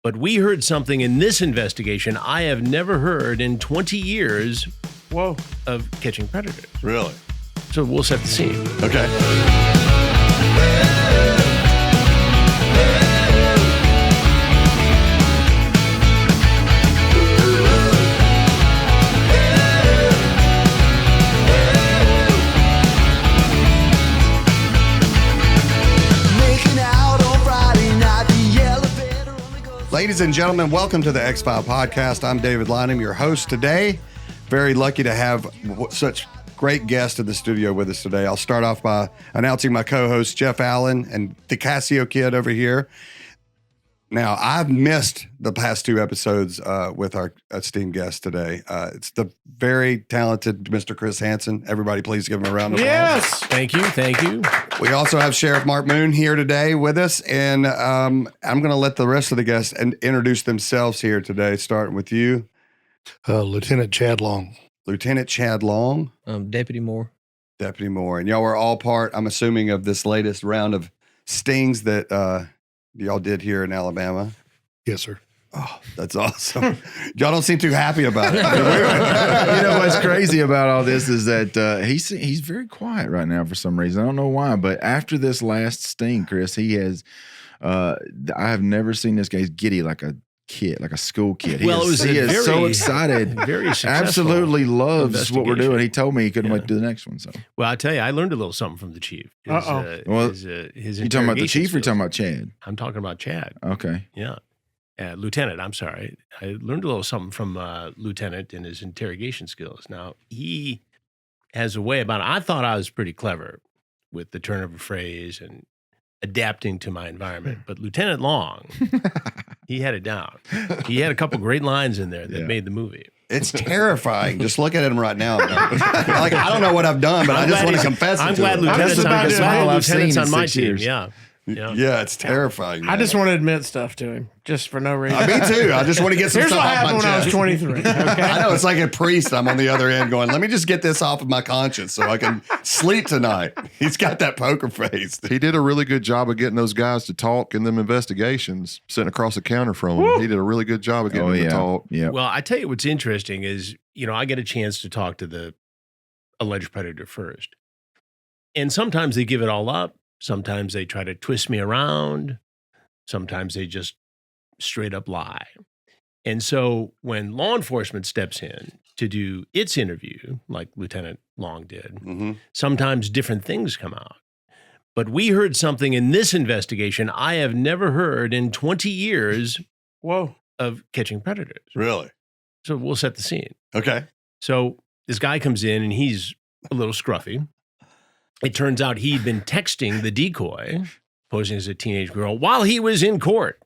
But we heard something in this investigation I have never heard in 20 years of catching predators. Really? So we'll set the scene. Okay. Ladies and gentlemen, welcome to the X-File Podcast. I'm David Lynham, your host today. Very lucky to have such great guests in the studio with us today. I'll start off by announcing my co-host, Jeff Allen, and the Casio Kid over here. Now, I've missed the past two episodes with our esteemed guest today. It's the very talented Mr. Chris Hansen. Everybody, please give him a round of applause. Yes. Thank you. Thank you. We also have Sheriff Mark Moon here today with us, and I'm going to let the rest of the guests introduce themselves here today, starting with you. Lieutenant Chad Long. Lieutenant Chad Long. Deputy Moore. Deputy Moore. And y'all were all part, I'm assuming, of this latest round of stings that y'all did here in Alabama. Yes, sir. Oh, that's awesome. Y'all don't seem too happy about it. You know what's crazy about all this is that he's very quiet right now for some reason. I don't know why, but after this last sting, Chris, he has. I have never seen this guy giddy like a kid, like a school kid. He is so excited. Very successful. Absolutely loves what we're doing. He told me he couldn't wait to do the next one. So, well, I tell you, I learned a little something from the chief. His you talking about the chief or you skills. talking about Chad? I'm talking about Chad. Okay. Yeah. Lieutenant, I'm sorry. I learned a little something from Lieutenant in his interrogation skills. Now, he has a way about it. I thought I was pretty clever with the turn of a phrase and adapting to my environment. But Lieutenant Long, he had it down. He had a couple great lines in there that made the movie. It's terrifying. Just look at him right now. Like, I don't know what I've done, but I just want to confess it I'm to glad him. Lieutenant's on my team. Yeah. Yeah, it's terrifying. I just want to admit stuff to him, just for no reason. Me too. I just want to get some Here's stuff what off my happened when I was chest. 23. Okay? I know, it's like a priest. I'm on the other end going, let me just get this off of my conscience so I can sleep tonight. He's got that poker face. He did a really good job of getting those guys to talk in them investigations, sitting across the counter from him. He did a really good job of getting them to talk. Yeah. Well, I tell you what's interesting is, I get a chance to talk to the alleged predator first. And sometimes they give it all up. Sometimes they try to twist me around. Sometimes they just straight up lie. And so when law enforcement steps in to do its interview, like Lieutenant Long did, sometimes different things come out. But we heard something in this investigation I have never heard in 20 years of catching predators. Really? So we'll set the scene. Okay. So this guy comes in and he's a little scruffy. It turns out he'd been texting the decoy, posing as a teenage girl, while he was in court.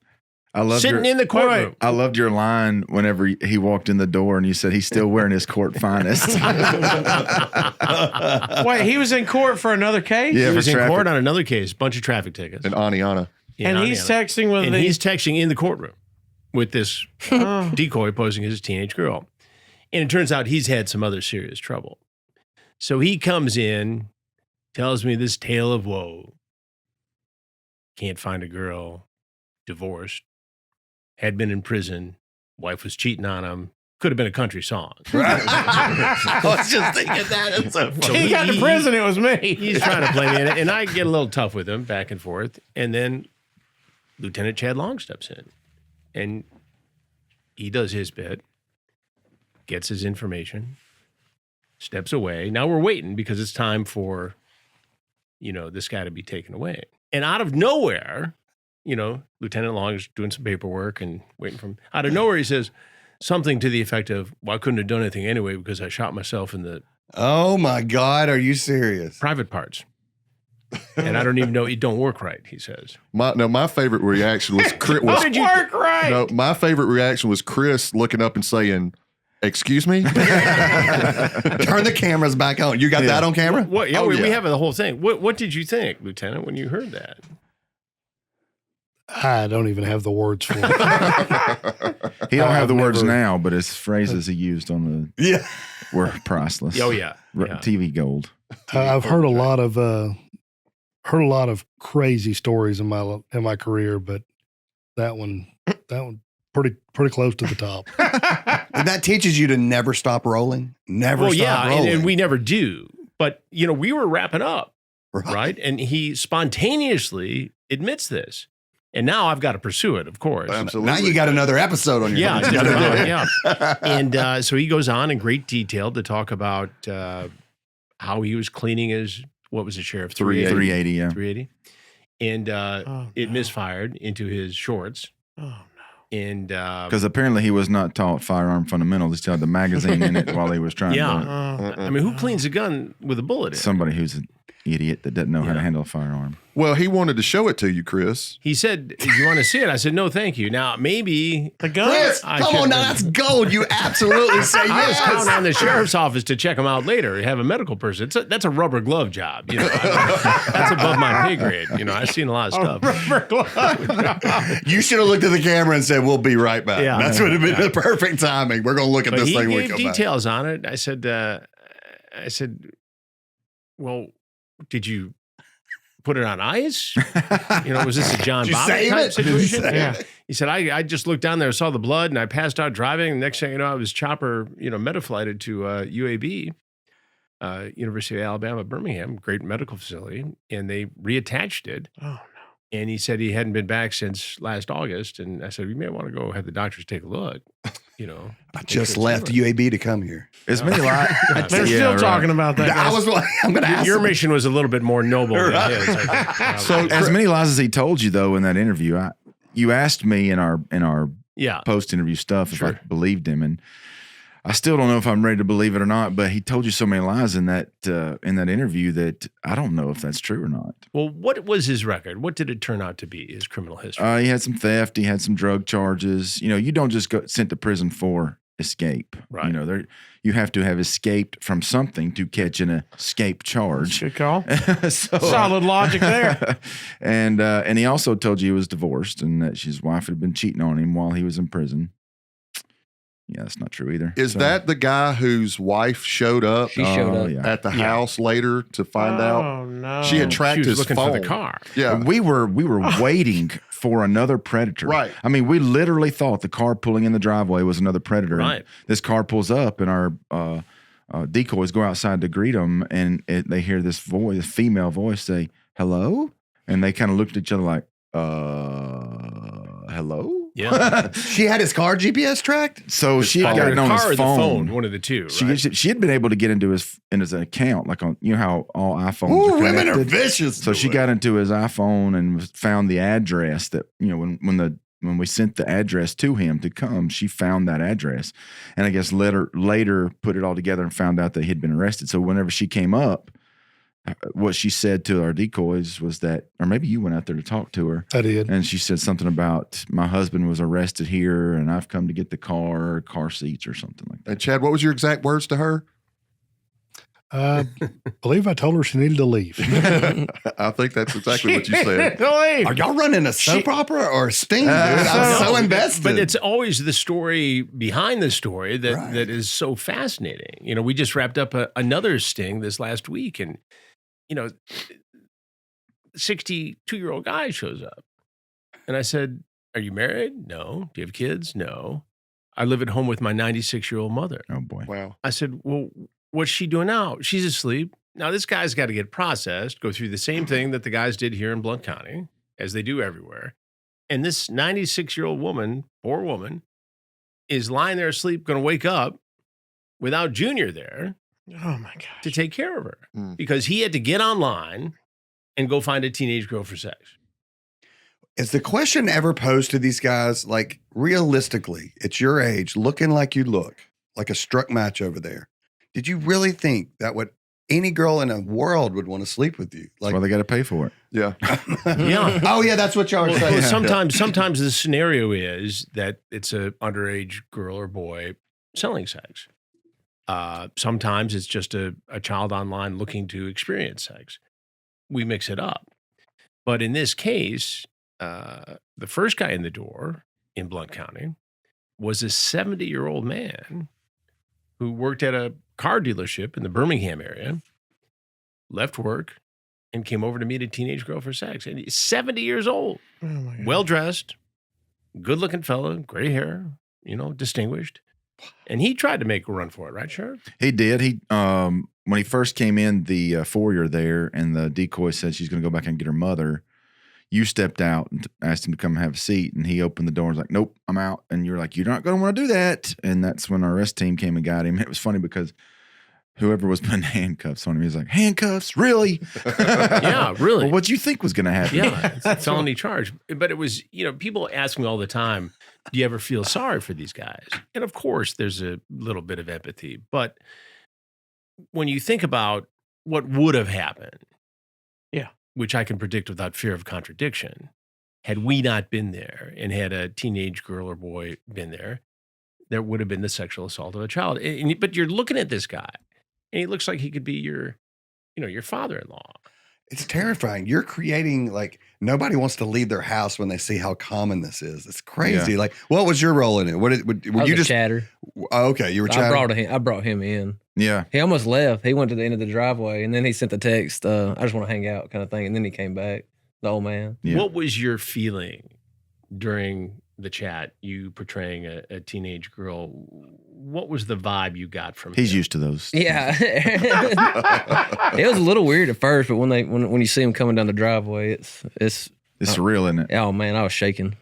Sitting in the courtroom. I loved your line whenever he walked in the door and you said he's still wearing his court finest. Wait, he was in court for another case? Yeah, he was in court on another case, bunch of traffic tickets. In Aniana. And he's texting with he's texting in the courtroom with this decoy posing as a teenage girl. And it turns out he's had some other serious trouble. So he comes in, tells me this tale of woe. Can't find a girl, divorced, had been in prison, wife was cheating on him. Could have been a country song. I was just thinking that. It's so funny. He got to prison, it was me. He's trying to play me in it. And I get a little tough with him, back and forth. And then Lieutenant Chad Long steps in. And he does his bit, gets his information, steps away. Now we're waiting because it's time for, this guy to be taken away. And out of nowhere, Lieutenant Long is doing some paperwork and waiting for him. Out of nowhere, he says something to the effect of, well, I couldn't have done anything anyway because I shot myself in the... Oh, my God. Are you serious? Private parts. And I don't even know, it don't work right, he says. My favorite reaction was Chris. Work right. No, my favorite reaction was Chris looking up and saying, "Excuse me." Turn the cameras back on. You got that on camera? What? Yeah, we have the whole thing. What did you think, Lieutenant, when you heard that? I don't even have the words for it. He don't have the words now, but his phrases he used on the were priceless. Oh yeah, TV gold. I've heard a lot of crazy stories in my career, but that one pretty close to the top. And that teaches you to never stop rolling. Never stop rolling. and we never do. But, we were wrapping up, right? And he spontaneously admits this. And now I've got to pursue it, of course. Absolutely. Now you got another episode on your hands. Yeah. And so he goes on in great detail to talk about how he was cleaning his, what was it, Sheriff? 380, yeah. 380. And it misfired into his shorts. Oh, no. And Because apparently he was not taught firearm fundamentals. He still had the magazine in it while he was trying to. I mean, who cleans a gun with a bullet in it? Somebody who's an idiot that doesn't know how to handle a firearm. Well, he wanted to show it to you, Chris. He said, "You want to see it?" I said, "No, thank you." Now, maybe The gun. Chris, come on now, that's gold. You absolutely say I was counting yes. on the sheriff's office to check him out later. Have a medical person. That's a rubber glove job. That's above my pay grade. I've seen a lot of stuff. You should have looked at the camera and said, "We'll be right back." Yeah. That's would have been the perfect timing. We're going to look at But this he thing when we gave come back. details on it. I said, "Well, did you put it on ice? Was this a John Did you Bobbitt save type it? Did you situation?" save Yeah. it? He said, I just looked down there, saw the blood, and I passed out driving. And next thing you know, I was chopper, metaflighted to UAB, University of Alabama, Birmingham, great medical facility, and they reattached it. Oh, no. And he said he hadn't been back since last August. And I said, you may want to go have the doctors take a look. I just left UAB to come here. As many lies. They're still talking about that. I'm going to ask Your him. mission was a little bit more noble than his. I think. So, As many lies as he told you, though, in that interview, you asked me in our yeah. post-interview stuff if I Sure. believed him, and I still don't know if I'm ready to believe it or not. But he told you so many lies in that interview that I don't know if that's true or not. Well, what was his record? What did it turn out to be, his criminal history? He had some theft. He had some drug charges. You don't just go sent to prison for escape. Right. You have to have escaped from something to catch an escape charge. Good call. So, Solid logic there. and he also told you he was divorced and that his wife had been cheating on him while he was in prison. Yeah, that's not true either. is So- that the guy whose wife showed up She showed up. Yeah. at the house later to find out? Oh, no. She had tracked She was his looking phone. for the car. Yeah. We were waiting for another predator. Right. I mean, we literally thought the car pulling in the driveway was another predator. Right. And this car pulls up, and our decoys go outside to greet them, and they hear this voice, a female voice, say "hello," and they kind of looked at each other like, "Hello." Yeah. She had his car GPS tracked? So she had Either gotten the on car or his the phone. phone, one of the two. Right? She had been able to get into his account, like on how all iPhones Ooh, are women are connected. vicious. So she got into his iPhone and found the address that when we sent the address to him to come, she found that address, and I guess later put it all together and found out that he'd been arrested. So whenever she came up, what she said to our decoys was that, or maybe you went out there to talk to her, I did. and she said something about my husband was arrested here, and I've come to get the car seats or something like that. And Chad, what was your exact words to her? I believe I told her she needed to leave. I think that's exactly what you said. Are y'all running a soap opera or a sting, dude? I'm so invested. But it's always the story behind the story that, Right. that is so fascinating. We just wrapped up another sting this last week, and 62-year-old guy shows up. And I said, "Are you married?" "No." "Do you have kids?" "No." "I live at home with my 96-year-old mother." Oh boy. Wow. I said, "Well, what's she doing now?" "She's asleep." Now, this guy's got to get processed, go through the same thing that the guys did here in Blount County, as they do everywhere. And this 96-year-old woman, poor woman, is lying there asleep, going to wake up without Junior there Oh, my gosh. to take care of her Mm. because he had to get online and go find a teenage girl for sex. Is the question ever posed to these guys, like realistically, at your age, looking like you look, like a struck match over there, did you really think that any girl in the world would want to sleep with you? That's why they got to pay for it. Yeah. Yeah. Oh yeah, that's what y'all are saying. Well, sometimes the scenario is that it's a underage girl or boy selling sex. Sometimes it's just a child online looking to experience sex. We mix it up. But in this case, the first guy in the door in Blount County was a 70-year-old man who worked at a car dealership in the Birmingham area, left work, and came over to meet a teenage girl for sex. And he's 70 years old, Oh, my God. well-dressed, good-looking fellow, gray hair, distinguished. And he tried to make a run for it, right, Sheriff? He did. He when he first came in the foyer there, and the decoy said she's going to go back and get her mother. You stepped out and asked him to come have a seat, and he opened the door and was like, "Nope, I'm out." And you're like, "You're not going to want to do that." And that's when our arrest team came and got him. It was funny because whoever was putting handcuffs on him, he was like, "Handcuffs, really?" Yeah, really. Well, what do you think was going to happen? Yeah, it's a felony charge. But it was, people ask me all the time, do you ever feel sorry for these guys? And of course, there's a little bit of empathy. But when you think about what would have happened, which I can predict without fear of contradiction, had we not been there and had a teenage girl or boy been there, there would have been the sexual assault of a child. But you're looking at this guy, and he looks like he could be your father-in-law. It's terrifying. You're creating, like, nobody wants to leave their house when they see how common this is. It's crazy. Yeah. Like, what was your role in it? Were you just chatter? Oh, okay, you were chatting. I brought him in. Yeah. He almost left. He went to the end of the driveway, and then he sent the text, I just want to hang out kind of thing. And then he came back, the old man. Yeah. What was your feeling during the chat, you portraying a teenage girl? What was the vibe you got from He's him? used to those. Yeah. It was a little weird at first, but when you see him coming down the driveway, it's surreal, isn't it? oh man, I was shaking.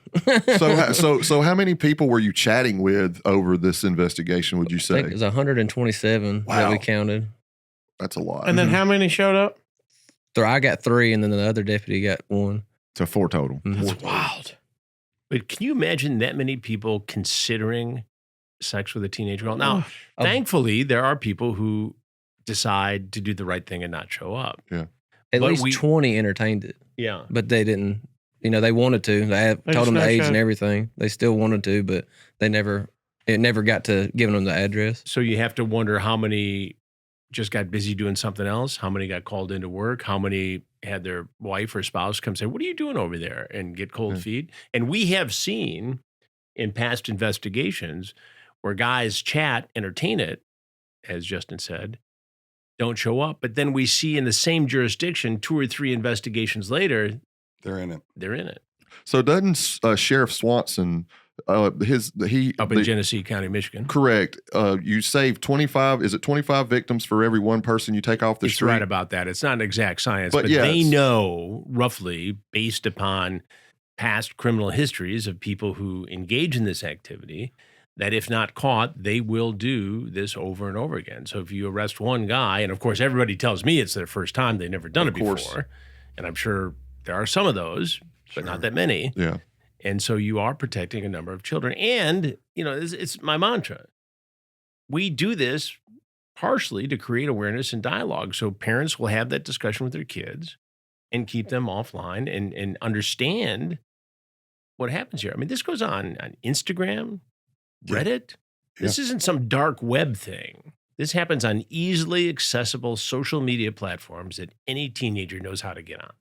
So how many people were you chatting with over this investigation, would you I think it say? was 127 that we Wow. counted. That's a lot. And then how many showed up? I got 3, and then the other deputy got 1. So 4 total. Mhm. That's wild. But can you imagine that many people considering sex with a teenage girl? Now, Oh. thankfully, there are people who decide to do the right thing and not show up. At but least 20 entertained it, Yeah. but they didn't. They wanted to. They They told them the just age no-showed. and everything. They still wanted to, but it never got to giving them the address. So you have to wonder how many just got busy doing something else, how many got called into work, how many had their wife or spouse come say, "What are you doing over there?" and get cold feet. And we have seen in past investigations where guys chat, entertain it, as Justin said, don't show up. But then we see in the same jurisdiction, 2 or 3 investigations later, They're in it. they're in it. So doesn't Sheriff Swanson, Up in Genesee County, Michigan. correct? You save 25. Is it 25 victims for every one person you take off the It's street? right about that. It's not an exact science, But but yes. they know roughly, based upon past criminal histories of people who engage in this activity, that if not caught, they will do this over and over again. So if you arrest one guy, and of course everybody tells me it's their first time, they've never done Of it course. before, and I'm sure there are some of those, but not that many. Yeah. And so you are protecting a number of children. And, it's my mantra. We do this partially to create awareness and dialogue. So parents will have that discussion with their kids and keep them offline and understand what happens here. I mean, this goes on Instagram, Reddit. This isn't some dark web thing. This happens on easily accessible social media platforms that any teenager knows how to get on.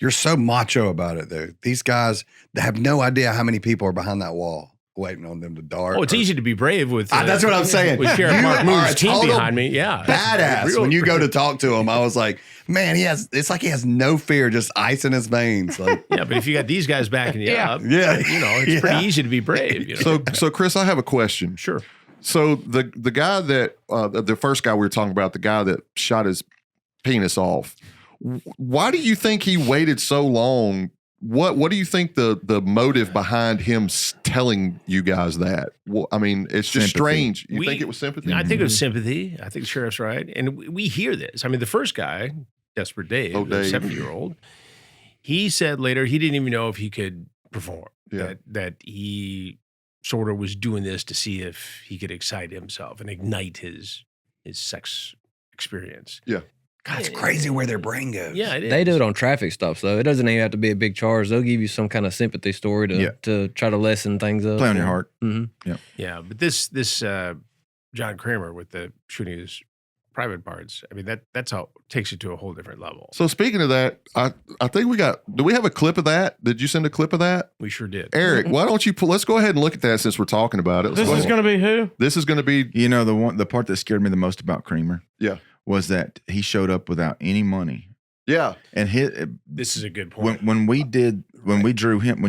You're so macho about it, though. These guys, they have no idea how many people are behind that wall waiting on them to dart. Oh, it's easy to be brave with. That's what I'm saying. With Sheriff You Mark are Moore's a team total behind me. Yeah. badass. Real- When you go to talk to him, I was like, man, it's like he has no fear, just ice in his veins. Like, Yeah, but if you got these guys backing you up, yeah. it's pretty easy to be brave. So Chris, I have a question. Sure. So the guy that the first guy we were talking about, the guy that shot his penis off, why do you think he waited so long? What do you think the motive behind him telling you guys that? Well, I mean, it's just Sympathy. strange. You think it was sympathy? I think it was sympathy. I think the sheriff's right. And we hear this. I mean, the first guy, Desperate Dave, Oh, the Dave. 70-year-old, he said later he didn't even know if he could perform. Yeah. That he sort of was doing this to see if he could excite himself and ignite his sex experience. Yeah. God, it's crazy where their brain goes. Yeah, it is. They do it on traffic stops, though. It doesn't even have to be a big charge. They'll give you some kind of sympathy story to try to lessen things up. Play on your heart. Mm-hmm. Yeah, but this John Kramer with the shooting his private parts. I mean that's how takes it to a whole different level. So speaking of that, I think do we have a clip of that? Did you send a clip of that? We sure did. Eric, why don't you let's go ahead and look at that since we're talking about it. This is going to be who? This is going to be You know, the part that scared me the most about Creamer Yeah. was that he showed up without any money. yeah. And This is a good point. when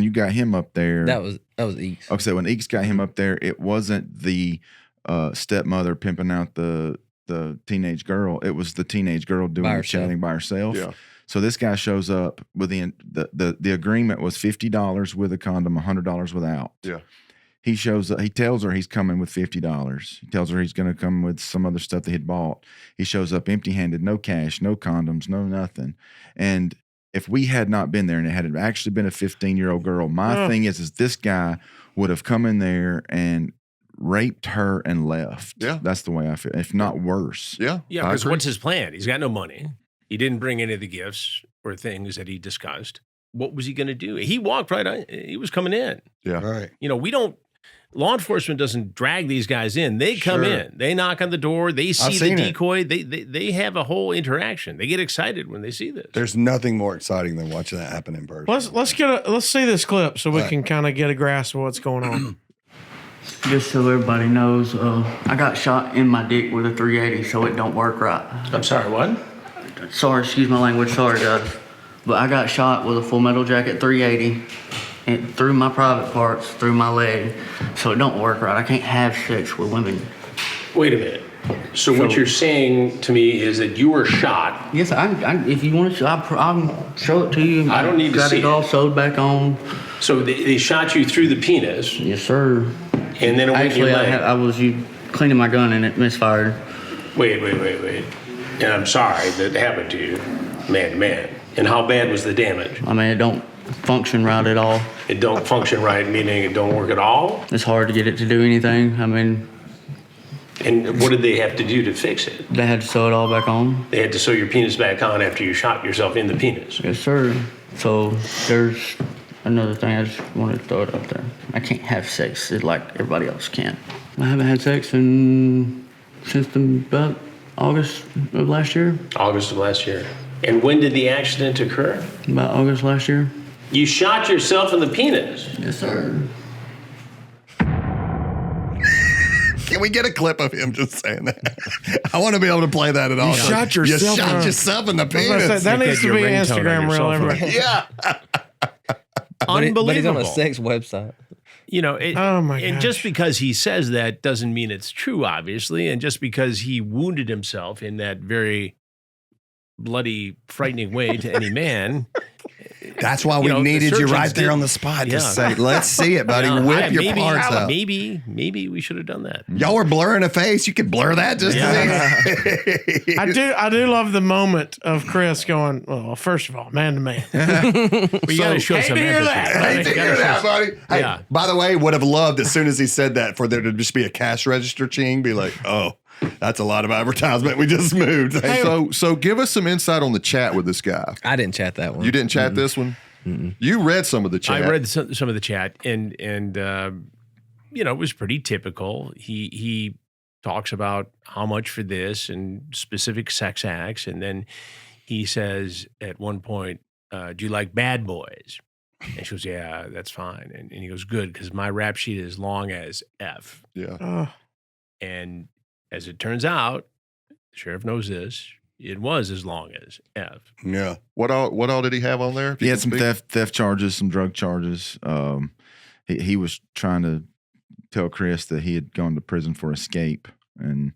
you got him up there, That was That was Eeks. Like I said, when Eeks got him up there, it wasn't the stepmother pimping out the teenage girl. It was the teenage girl doing the chatting by herself. Yeah. So this guy shows up with the agreement was $50 with a condom, $100 without. Yeah. He shows up. He tells her he's coming with $50. He tells her he's going to come with some other stuff that he'd bought. He shows up empty-handed, no cash, no condoms, no nothing. And if we had not been there and it had actually been a 15-year-old girl, my thing is this guy would have come in there and raped her and left. Yeah. That's the way I feel, if not worse. Yeah. Yeah, I because agree. what's his plan? He's got no money. He didn't bring any of the gifts or things that he discussed. What was he going to do? He walked right on. He was coming in. Yeah. Right. Law enforcement doesn't drag these guys in. They come Sure. in. They knock on the door. They see the seen it. decoy. They have a whole interaction. They get excited when they see this. There's nothing more exciting than watching that happen in person. Let's see this clip so we Right. can kind of get a grasp of what's going on. Just so everybody knows, I got shot in my dick with a 380, so it don't work right. I'm sorry, what? Sorry, excuse my language, sorry guys. But I got shot with a Full Metal Jacket 380 and through my private parts, through my leg, so it don't work right. I can't have sex with women. Wait a minute. So what you're saying to me is that you were shot. Yes, I if you want to, I'll show it to you. I don't need to got see it all it. sewed back on. So they shot you through the penis, Yes, sir. and then it went in your Actually, leg. I was cleaning my gun and it misfired. Wait. And I'm sorry that happened to you, man to man. And how bad was the damage? I mean, it don't function right at all. It don't function right, meaning it don't work at all? It's hard to get it to do anything. I mean, And what did they have to do to fix it? they had to sew it all back on. They had to sew your penis back on after you shot yourself in the penis. Yes, sir. So there's another thing I just wanted to throw it out there. I can't have sex like everybody else can. I haven't had sex since about August of last year. August of last year. And when did the accident occur? About August last year. You shot yourself in the penis. Yes, sir. Can we get a clip of him just saying that? I want to be able to play that at all. shot yourself You shot in- yourself in the I was gonna say, penis. that needs to your be an ringtone on Instagram your reel. cell phone. Everybody. Yeah. But he's on Unbelievable. a sex website. Oh, my And gosh. just because he says that doesn't mean it's true, obviously. And just because he wounded himself in that very bloody, frightening way to any man. That's why we You know, the needed you surgeons right there did- on the spot to Yeah. say, let's see it, buddy. Yeah, Whip your maybe, parts out. Maybe we should have done that. Y'all were blurring a face. You could blur that just to see. I do love the moment of Chris going, well, first of all, man to man. We got to show hate some to hear empathy. that. I hate to hear that, buddy. Hey, Yeah. by the way, would have loved as soon as he said that for there to just be a cash register ching, be like, oh, that's a lot of advertisement we just moved. Hey, So give us some insight on the chat with this guy. I didn't chat that one. You didn't chat this one? You read some of the chat. I read some of the chat, and it was pretty typical. He talks about how much for this and specific sex acts, and then he says at one point, "Do you like bad boys?" And she goes, "Yeah, that's fine." And he goes, "Good, because my rap sheet is long as F." Yeah. And as it turns out, the sheriff knows this. It was as long as F. yeah. What all did he have on there? If He you had can some speak? theft charges, some drug charges. He was trying to tell Chris that he had gone to prison for escape. And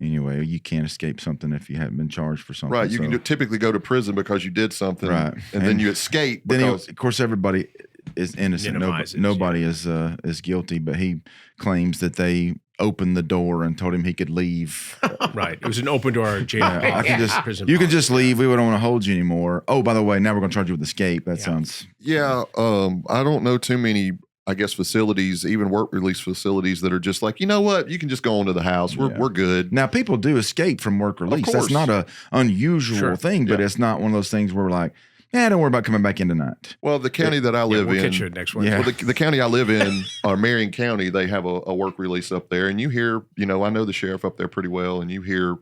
anyway, you can't escape something if you haven't been charged for something. Right. You So- can typically go to prison because you did something. Right. And then And you escape Then, because of course, everybody is innocent. Minimizes, Nobody is guilty, but he claims that they opened the door and told him he could leave. Right. It was an open door jail. I can just prison you can policy. just leave. We don't want to hold you anymore. Oh, by the way, now we're going to charge you with escape. That sounds yeah, I don't know too many, I guess, facilities, even work release facilities that are just like, you know what, you can just go into the house. We're good. Now people do escape from work release. That's course. not a unusual Sure. thing, but Yeah. it's not one of those things where we're like, don't worry about coming back in tonight. Well, the county that I live We'll in, catch you next Wednesday. Yeah. well, the county I live in, Marion County, they have a work release up there, and you hear, I know the sheriff up there pretty well, and you hear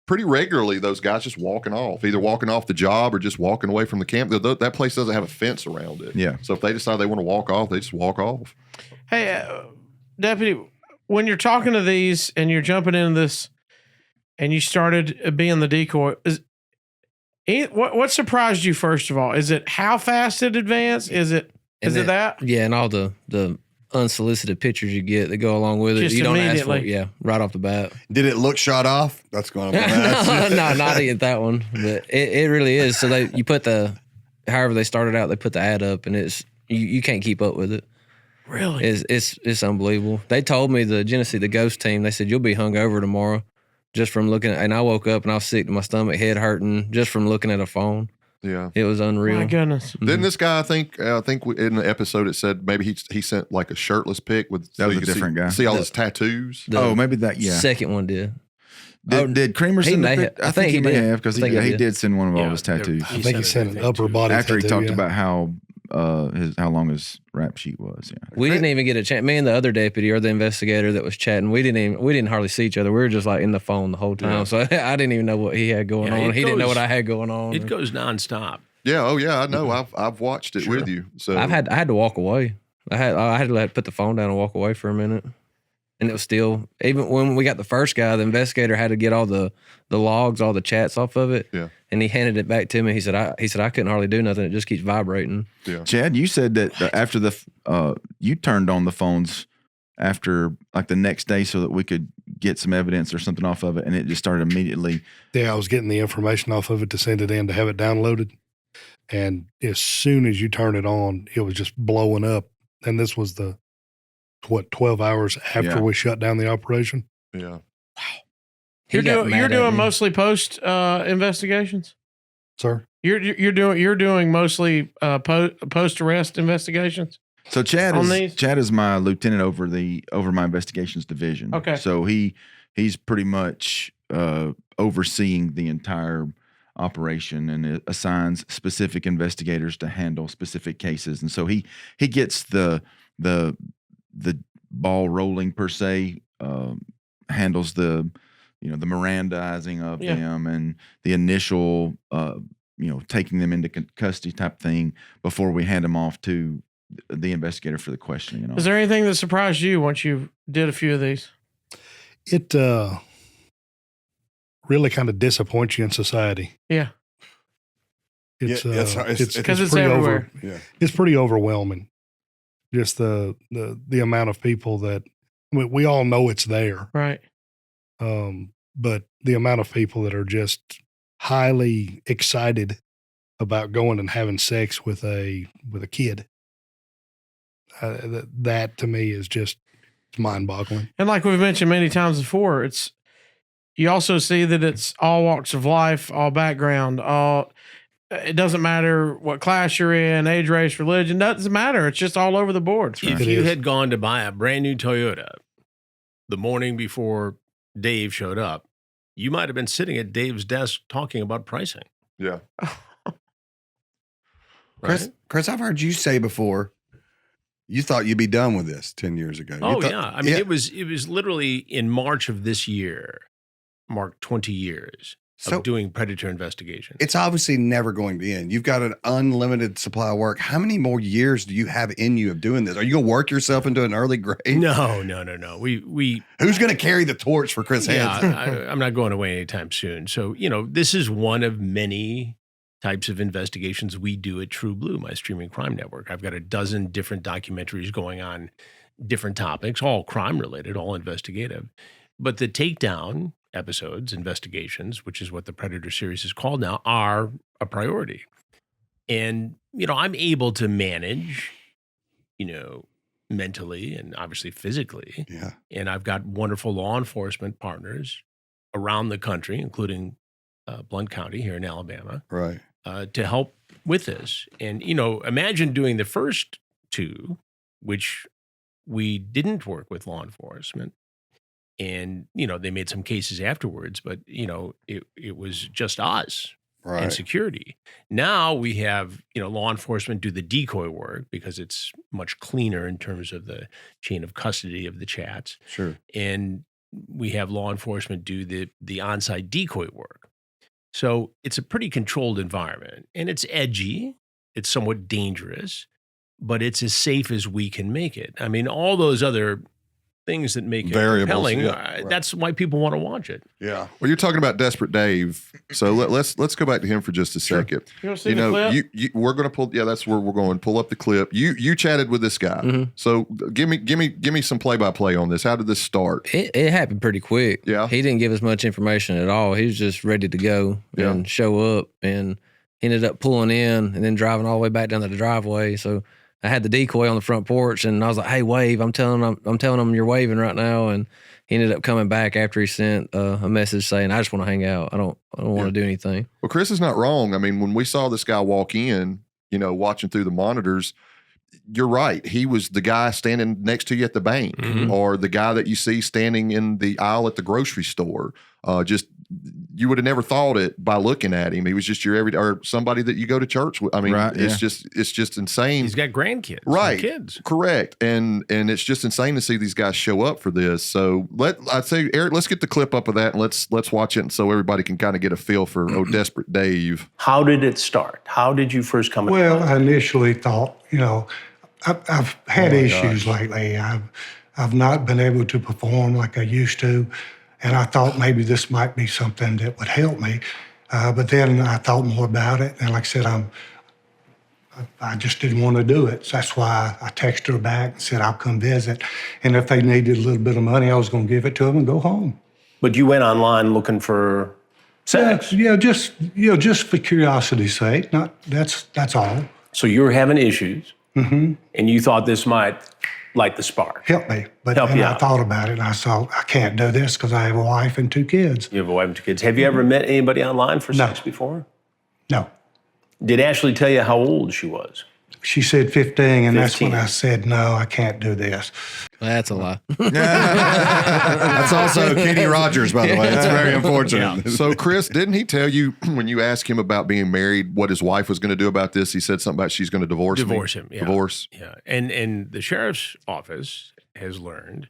pretty regularly those guys just walking off, either walking off the job or just walking away from the camp. That place doesn't have a fence around it. Yeah. So if they decide they want to walk off, they just walk off. Hey, Deputy, when you're talking to these and you're jumping into this and you started being the decoy, what surprised you first of all? Is it how fast it advanced? Is it And that? Yeah, and all the unsolicited pictures you get that go along with it. Just You don't ask for it. immediately. Yeah, right off the bat. Did it look shot off? That's going to be nice. No, not even that one. But it really is. So you put however they started out, they put the ad up, and it's you can't keep up with it. Really? It's unbelievable. They told me the Genesee, the ghost team, they said you'll be hungover tomorrow just from looking at, and I woke up and I was sick to my stomach, head hurting just from looking at a phone. Yeah. It was unreal. My goodness. Didn't this guy? I think in the episode it said maybe he sent like a shirtless pic with That was you a could different guy. See all his tattoos. The maybe that. Yeah. second one did. Did Creamer he send may the have- pic? I think he may did. have because I think he he did. did. send one of all Yeah, his tattoos. I think he sent an upper body After he tattoo, talked yeah. about how long his rap sheet was. Yeah. We didn't even get a chance. Me and the other deputy or the investigator that was chatting, we didn't hardly see each other. We were just like in the phone the whole time. Yeah. So I didn't even know what he had going Yeah, on. it He didn't know goes- what I had going on. It goes nonstop. Yeah. Oh yeah. I know. I've watched it with you. So I had to walk away. I had to put the phone down and walk away for a minute. And it was still, even when we got the first guy, the investigator had to get all the logs, all the chats off of it. Yeah. And he handed it back to me. He said I couldn't hardly do nothing. It just keeps vibrating. Yeah. Chad, you said that after you turned on the phones after like the next day so that we could get some evidence or something off of it, and it just started immediately. Yeah, I was getting the information off of it to send it in to have it downloaded. And as soon as you turn it on, it was just blowing up. And this was 12 hours after Yeah. we shut down the operation? Yeah. He got mad You're at doing me. mostly post investigations. Sir? You're doing mostly post arrest investigations. So Chad On these? is my lieutenant over my investigations division. Okay. So he's pretty much overseeing the entire operation and it assigns specific investigators to handle specific cases. And so he gets the ball rolling per se, handles the the Mirandizing of Yeah. them and the initial taking them into custody type thing before we hand them off to the investigator for the questioning and all. Is there anything that surprised you once you did a few of these? It really kind of disappoints you in society. Yeah. It's Because it's pretty everywhere. Yeah. It's pretty overwhelming. Just the amount of people that we all know it's there. Right. But the amount of people that are just highly excited about going and having sex with a kid, that to me is just mind-boggling. And like we've mentioned many times before, you also see that it's all walks of life, all background, it doesn't matter what class you're in, age, race, religion, doesn't matter. It's just all over the board. If It you is. had gone to buy a brand new Toyota the morning before Dave showed up, you might have been sitting at Dave's desk talking about pricing. Yeah. Right? Chris, I've heard you say before, you thought you'd be done with this 10 years ago. Oh, You thought- yeah. I mean, it was literally in March of this year, marked 20 years So of doing predator investigation. it's obviously never going to end. You've got an unlimited supply of work. How many more years do you have in you of doing this? Are you going to work yourself into an early grave? No. We Who's going to carry the torch for Chris Hansen? yeah, I'm not going away anytime soon. So, this is one of many types of investigations we do at True Blue, my streaming crime network. I've got a dozen different documentaries going on different topics, all crime related, all investigative. But the takedown episodes, investigations, which is what the Predator series is called now, are a priority. And, I'm able to manage, mentally and obviously physically. Yeah. And I've got wonderful law enforcement partners around the country, including Blount County here in Alabama, Right. to help with this. And, imagine doing the first two, which we didn't work with law enforcement. And, they made some cases afterwards, but, it was just us and Right. security. Now we have, law enforcement do the decoy work because it's much cleaner in terms of the chain of custody of the chats. Sure. And we have law enforcement do the on-site decoy work. So it's a pretty controlled environment, and it's edgy. It's somewhat dangerous, but it's as safe as we can make it. I mean, all those other things that make it Variables, compelling. yeah, right. That's why people want to watch it. Yeah. Well, you're talking about Desperate Dave, so let's go back to him for just a second. You want to see the clip? We're gonna pull. Yeah, that's where we're going. Pull up the clip. You chatted with this guy. Mhm. So give me some play by play on this. How did this start? It happened pretty quick. Yeah. He didn't give us much information at all. He was just ready to go Yeah. and show up, and he ended up pulling in and then driving all the way back down to the driveway. So I had the decoy on the front porch, and I was like, "Hey, wave!" I'm telling him you're waving right now, and he ended up coming back after he sent a message saying, "I just want to hang out. I don't want to do anything." Well, Chris is not wrong. I mean, when we saw this guy walk in, watching through the monitors, you're right. He was the guy standing next to you at the bank, or the guy that you see standing in the aisle at the grocery store. Just you would have never thought it by looking at him. He was just your everyday, or somebody that you go to church with. I mean, Right, it's just insane. He's got grandkids, and Right. kids. Correct. And it's just insane to see these guys show up for this. So I'd say, Eric, let's get the clip up of that and let's watch it, and so everybody can kind of get a feel for Desperate Dave. How did it start? How did you first come? Well, I initially thought, I've had issues lately. I've not been able to perform like I used to, and I thought maybe this might be something that would help me. But then I thought more about it, and like I said, I just didn't want to do it. So that's why I texted her back and said I'll come visit, and if they needed a little bit of money, I was going to give it to them and go home. But you went online looking for sex. Yeah, just for curiosity's sake. That's all. So you were having issues, and you thought this might light the spark. Help me. But Help then you I out. thought about it, and I thought, I can't do this because I have a wife and 2 kids. You have a wife and 2 kids. Have you ever met anybody online for No. sex before? No. Did Ashley tell you how old she was? She said 15, and that's when 15. I said, no, I can't do this. That's a lie. That's also Kenny Rogers, by the way. That's very unfortunate. So, Chris, didn't he tell you when you asked him about being married what his wife was going to do about this? He said something about she's going to divorce me. Divorce him. Yeah. Divorce. Yeah. And the sheriff's office has learned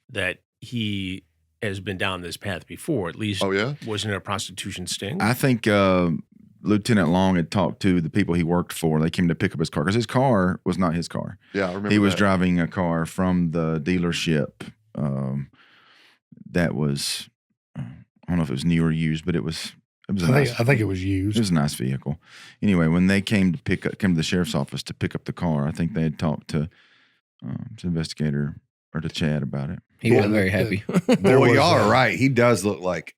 that he has been down this path before. At least Oh, yeah? wasn't it a prostitution sting? I think Lieutenant Long had talked to the people he worked for. They came to pick up his car because his car was not his car. Yeah, I remember He was that. driving a car from the dealership that was, I don't know if it was new or used, but it was a nice. I think it was It used. was a nice vehicle. Anyway, when they came to the sheriff's office to pick up the car, I think they had talked to investigator or to Chad about it. He wasn't very happy. There Boy, was, y'all are uh, right. He does look like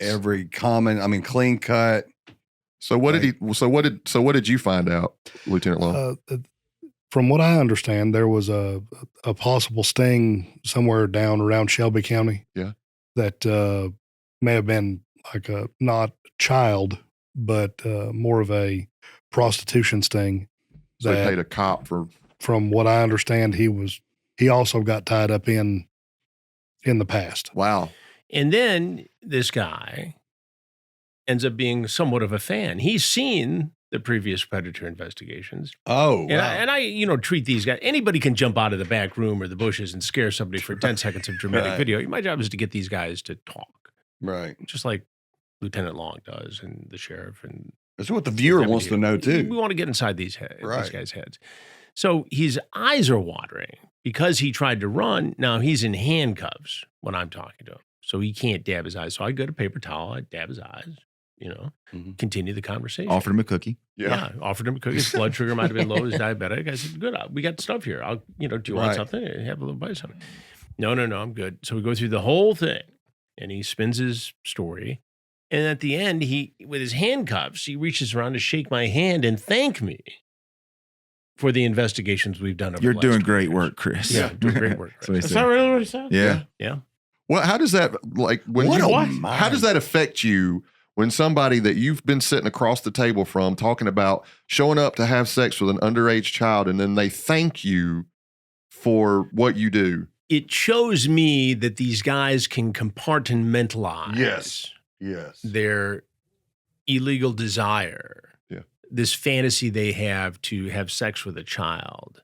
every clean cut. So what did you find out, Lieutenant Long? From what I understand, there was a possible sting somewhere down around Shelby County. Yeah. That may have been like a not child, but more of a prostitution sting. So they that, paid a cop for. from what I understand, he also got tied up in the past. Wow. And then this guy ends up being somewhat of a fan. He's seen the previous predator investigations. Oh, And I treat these guys. Anybody can jump out of the back room or the bushes and scare somebody for 10 seconds of dramatic Right. video. My job is to get these guys to talk, right. just like Lieutenant Long does and the sheriff. And That's what the viewer wants to know, We too. want to get inside these Right. guys' heads. So his eyes are watering because he tried to run. Now he's in handcuffs when I'm talking to him. So he can't dab his eyes. So I go to paper towel, I dab his eyes, Mhm. continue the conversation. Offered him a cookie. Yeah. Offered him a cookie. His blood sugar might have been low. He's diabetic. I said, good. We got stuff here. Do you want Right. something? Have a little bite of something. No, I'm good. So we go through the whole thing and he spins his story. And at the end, he, with his handcuffs, he reaches around to shake my hand and thank me for the investigations we've done. Over You're the last doing 20 great years. work, Chris. Yeah, doing great work. That's what he Chris. Is that said. really what he said? Yeah. Yeah. Well, how does that when What you a how does that affect you when somebody that you've been sitting across the table from talking about showing up to have sex with an underage child and then they thank you for what you do? It shows me that these guys can compartmentalize Yes. their illegal desire, Yeah. this fantasy they have to have sex with a child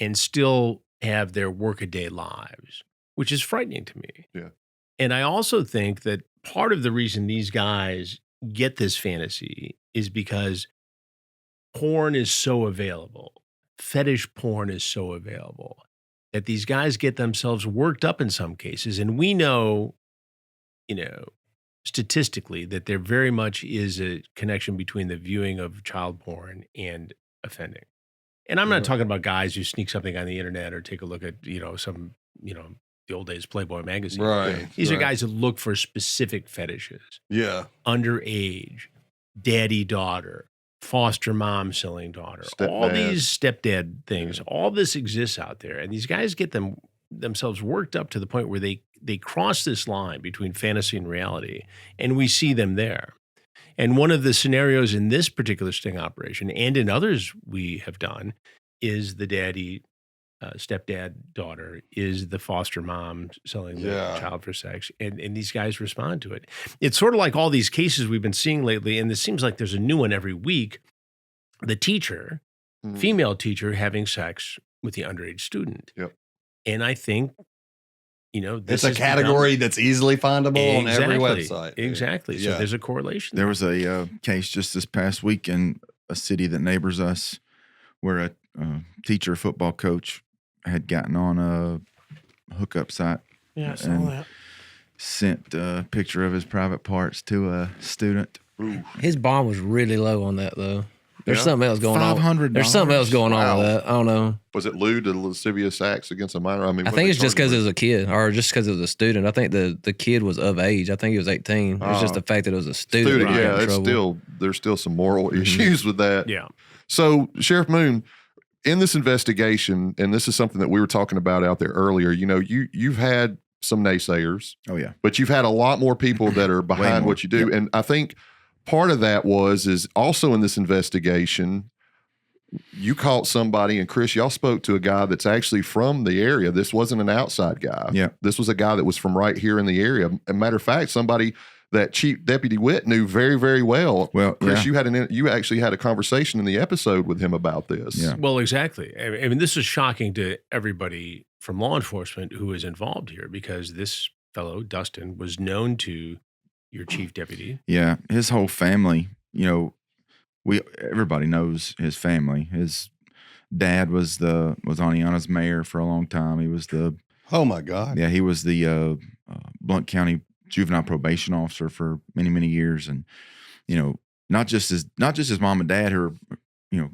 and still have their workaday lives, which is frightening to me. Yeah. And I also think that part of the reason these guys get this fantasy is because porn is so available. Fetish porn is so available that these guys get themselves worked up in some cases. And we know, statistically that there very much is a connection between the viewing of child porn and offending. And I'm not talking about guys who sneak something on the internet or take a look at, the old days Playboy magazine. Right. These are guys that look for specific fetishes. Yeah. Underage, daddy daughter, foster mom selling daughter, all Stepdad. these stepdad things, all this exists out there. And these guys get themselves worked up to the point where they cross this line between fantasy and reality, and we see them there. And one of the scenarios in this particular sting operation, and in others we have done, is the daddy, stepdad daughter, is the foster mom selling the child for sex. And these guys respond to it. It's sort of like all these cases we've been seeing lately, and it seems like there's a new one every week. The teacher, female teacher, having sex with the underage student. Yep. And I think, It's this a has category that's easily findable on every website. Exactly. So there's a correlation. There was a case just this past week in a city that neighbors us where a teacher, football coach, had gotten on a hookup site. Yeah, I saw and that. Sent a picture of his private parts to a student. His bomb was really low on that, though. There's Yeah. something else going on. $500. There's something else going on with that. I don't know. Was it lewd to lascivious acts against a minor? I mean, I think it's just because it was a kid, or just because it was a student. I think the kid was of age. I think he was 18. It's just the fact that it was a student. that got in it's trouble. there's still some moral issues with that. Yeah. So, Sheriff Moon, in this investigation, and this is something that we were talking about out there earlier, you've had some naysayers. Oh, yeah. But you've had a lot more people that are behind more. what you do. Yep. And I think part of that is also in this investigation, you caught somebody, and Chris, y'all spoke to a guy that's actually from the area. This wasn't an outside guy. Yeah. This was a guy that was from right here in the area. As a matter of fact, somebody that Chief Deputy Witt knew very, very well. Well, Chris, yeah. you actually had a conversation in the episode with him about this. Yeah. Well, exactly. I mean, this is shocking to everybody from law enforcement who is involved here, because this fellow, Dustin, was known to your chief deputy. Yeah, his whole family, everybody knows his family. His dad was Aniana's mayor for a long time. He was Oh my God. he was the Blount County juvenile probation officer for many, many years. And, not just his mom and dad, who are,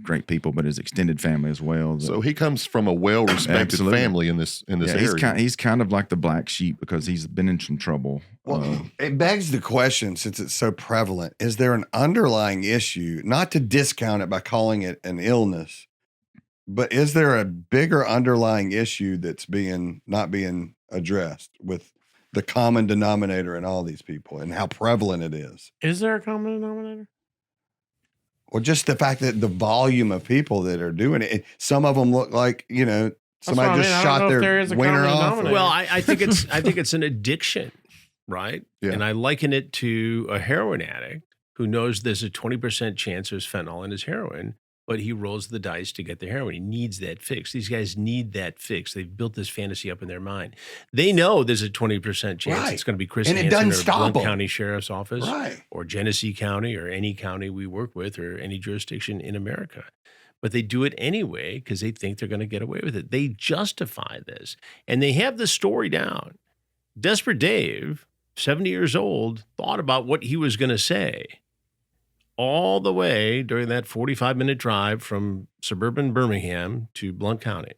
great people, but his extended family as well. So he comes from a well-respected Absolutely. family in this area. He's kind of like the black sheep because he's been in some trouble. Well, it begs the question, since it's so prevalent, is there an underlying issue, not to discount it by calling it an illness, but is there a bigger underlying issue that's not being addressed with the common denominator in all these people and how prevalent it is? Is there a common denominator? Well, just the fact that the volume of people that are doing it, some of them look like, somebody what I mean. just I don't shot know if their there is a wiener common off. denominator. Well, I think it's an addiction, right? Yeah. And I liken it to a heroin addict who knows there's a 20% chance there's fentanyl in his heroin, but he rolls the dice to get the heroin. He needs that fix. These guys need that fix. They've built this fantasy up in their mind. They know there's a 20% chance Right. it's going to be Chris And it Hansen doesn't or stop Blount them. County Sheriff's Office, Right. or Genesee County, or any county we work with, or any jurisdiction in America. But they do it anyway because they think they're going to get away with it. They justify this, and they have the story down. Desperate Dave, 70 years old, thought about what he was going to say all the way during that 45-minute drive from suburban Birmingham to Blount County.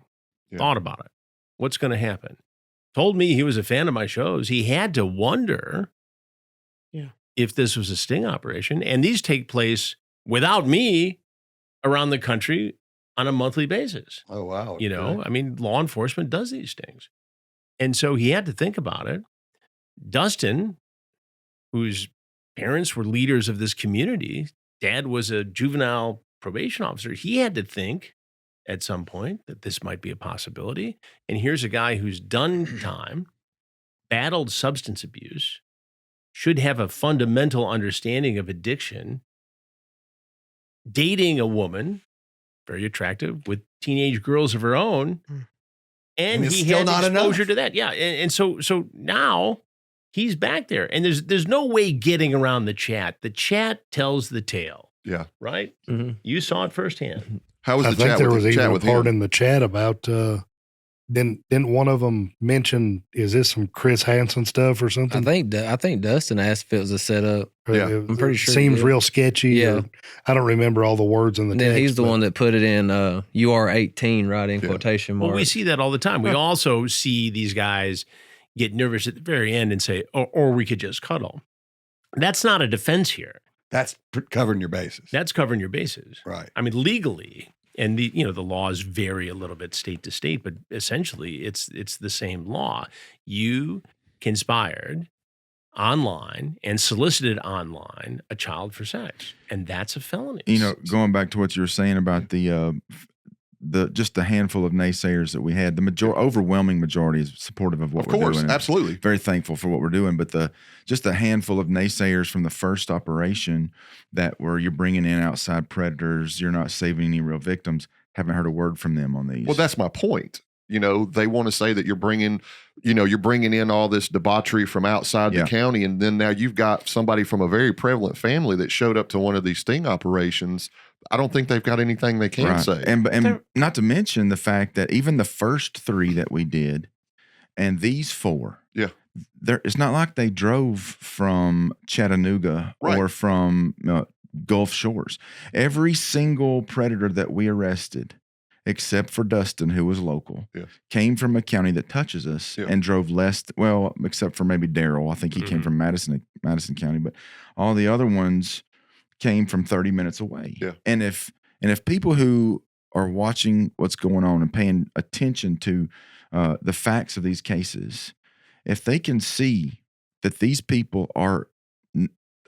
Yeah. Thought about it. What's going to happen? Told me he was a fan of my shows. He had to wonder if this was a sting operation. And these take place without me around the country on a monthly basis. Oh, wow. I mean, law enforcement does these things. And so he had to think about it. Dustin, whose parents were leaders of this community, dad was a juvenile probation officer, he had to think at some point that this might be a possibility. And here's a guy who's done time, battled substance abuse, should have a fundamental understanding of addiction, dating a woman, very attractive, with teenage girls of her own, and it's he still had not exposure enough. to that. Yeah, and so now he's back there, and there's no way getting around the chat. The chat tells the tale. Yeah. Right? Mm-hmm. You saw it firsthand. How was I the think chat there with, was even chat a with part him? in the chat about didn't one of them mention, is this some Chris Hansen stuff or something? I think Dustin asked if it was a setup. Yeah. I'm pretty sure. Seems he did. real sketchy. Yeah. Or, I don't remember all the words in the And text. then he's the but- one that put it in you are 18, right, in quotation marks. Well, we see that all the time. We also see these guys get nervous at the very end and say, or we could just cuddle. That's not a defense here. That's covering your bases. That's covering your bases. Right. I mean, legally, and the laws vary a little bit state to state, but essentially it's the same law. You conspired online and solicited online a child for sex, and that's a felony. Going back to what you were saying about the just the handful of naysayers that we had, the overwhelming majority is supportive of what we're doing. Of course, absolutely. Very thankful for what we're doing, but just a handful of naysayers from the first operation that were, you're bringing in outside predators, you're not saving any real victims, haven't heard a word from them on these. Well, that's my point. They want to say that you're bringing in all this debauchery from outside the county, and then now you've got somebody from a very prevalent family that showed up to one of these sting operations. I don't think they've got anything they can say. And not to mention the fact that even the first 3 that we did, and these 4, it's not like they drove from Chattanooga or from Gulf Shores. Every single predator that we arrested, except for Dustin, who was local, came from a county that touches us and drove less. Except for maybe Daryl. I think he came from Madison County, but all the other ones came from 30 minutes away. Yeah. And if people who are watching what's going on and paying attention to the facts of these cases, if they can see that these people are,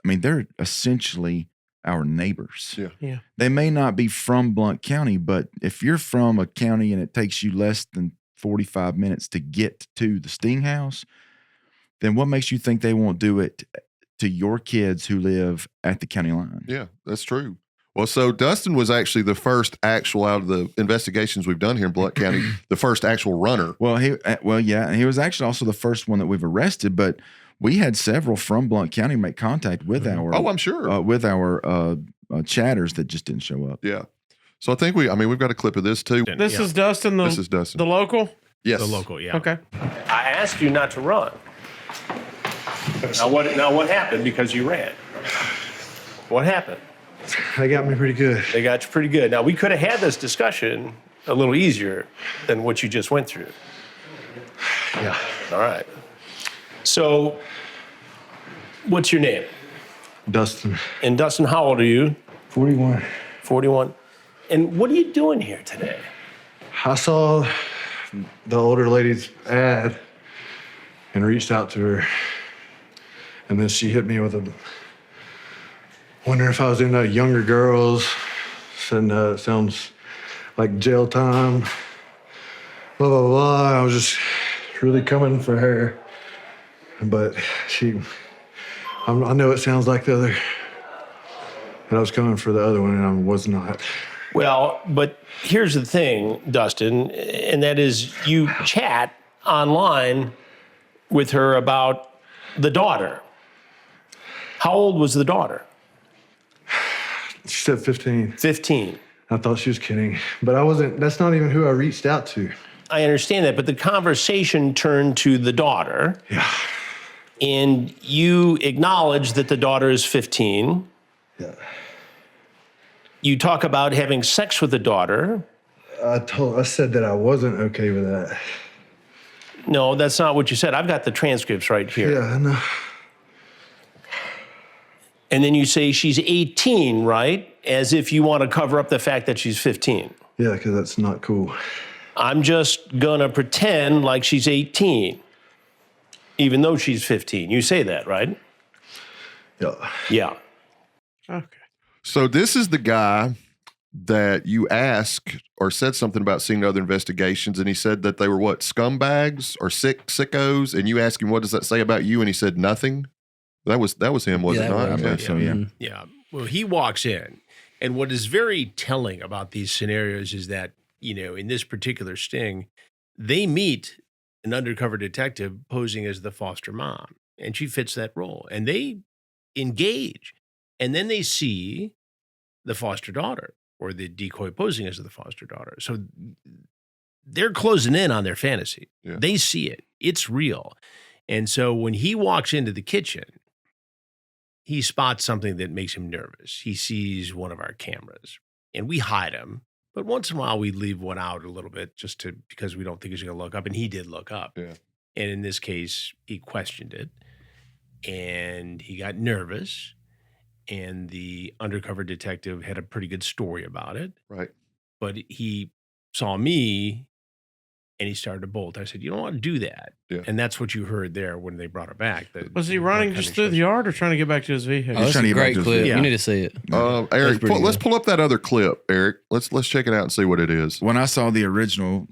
they're essentially our neighbors. Yeah. They may not be from Blount County, but if you're from a county and it takes you less than 45 minutes to get to the Sting House, then what makes you think they won't do it to your kids who live at the county line? Yeah, that's true. Well, so Dustin was actually the first actual, out of the investigations we've done here in Blount County, the first actual runner. Well, and he was actually also the first one that we've arrested, but we had several from Blount County make contact with our. Oh, I'm sure. With our chatters that just didn't show up. Yeah. So I think we've got a clip of this too. This is Dustin. This is Dustin. The local? Yes. The local, yeah. Okay. I asked you not to run. Now what happened because you ran? What happened? They got me pretty good. They got you pretty good. Now, we could have had this discussion a little easier than what you just went through. Yeah. All right. So, what's your name? Dustin. And Dustin, how old are you? 41. 41. And what are you doing here today? I saw the older lady's ad and reached out to her. And then she hit me with a, wondering if I was into younger girls. Said, it sounds like jail time. Blah, blah, blah. I was just really coming for her. But I know it sounds like the other, and I was coming for the other one, and I was not. Well, but here's the thing, Dustin, and that is you chat online with her about the daughter. How old was the daughter? She said 15. 15. I thought she was kidding, but I wasn't. That's not even who I reached out to. I understand that, but the conversation turned to the daughter. Yeah. And you acknowledge that the daughter is 15. Yeah. You talk about having sex with the daughter. I said that I wasn't okay with that. No, that's not what you said. I've got the transcripts right here. Yeah, I know. And then you say she's 18, right? As if you want to cover up the fact that she's 15. Yeah, because that's not cool. I'm just going to pretend like she's 18, even though she's 15. You say that, right? Yeah. Yeah. Okay. So this is the guy that you asked or said something about seeing other investigations, and he said that they were what, scumbags or sickos? And you asked him, what does that say about you? And he said nothing. That was him, was it not? I believe so, yeah. Yeah. Well, he walks in, and what is very telling about these scenarios is that, in this particular sting, they meet an undercover detective posing as the foster mom, and she fits that role, and they engage, and then they see the foster daughter or the decoy posing as the foster daughter. So they're closing in on their fantasy. Yeah. They see it. It's real. And so when he walks into the kitchen, he spots something that makes him nervous. He sees one of our cameras, and we hide him. But once in a while, we leave one out a little bit because we don't think he's going to look up. And he did look up. Yeah. And in this case, he questioned it, and he got nervous. And the undercover detective had a pretty good story about it. Right. But he saw me, and he started to bolt. I said, "You don't want to do that." Yeah. And that's what you heard there when they brought her back. Was he running just through the yard or trying to get back to his vehicle? Oh, that's trying to a get back great to his clip. video. You need to see it. Eric, pretty let's good. pull up that other clip, Eric. Let's check it out and see what it is. When I saw the original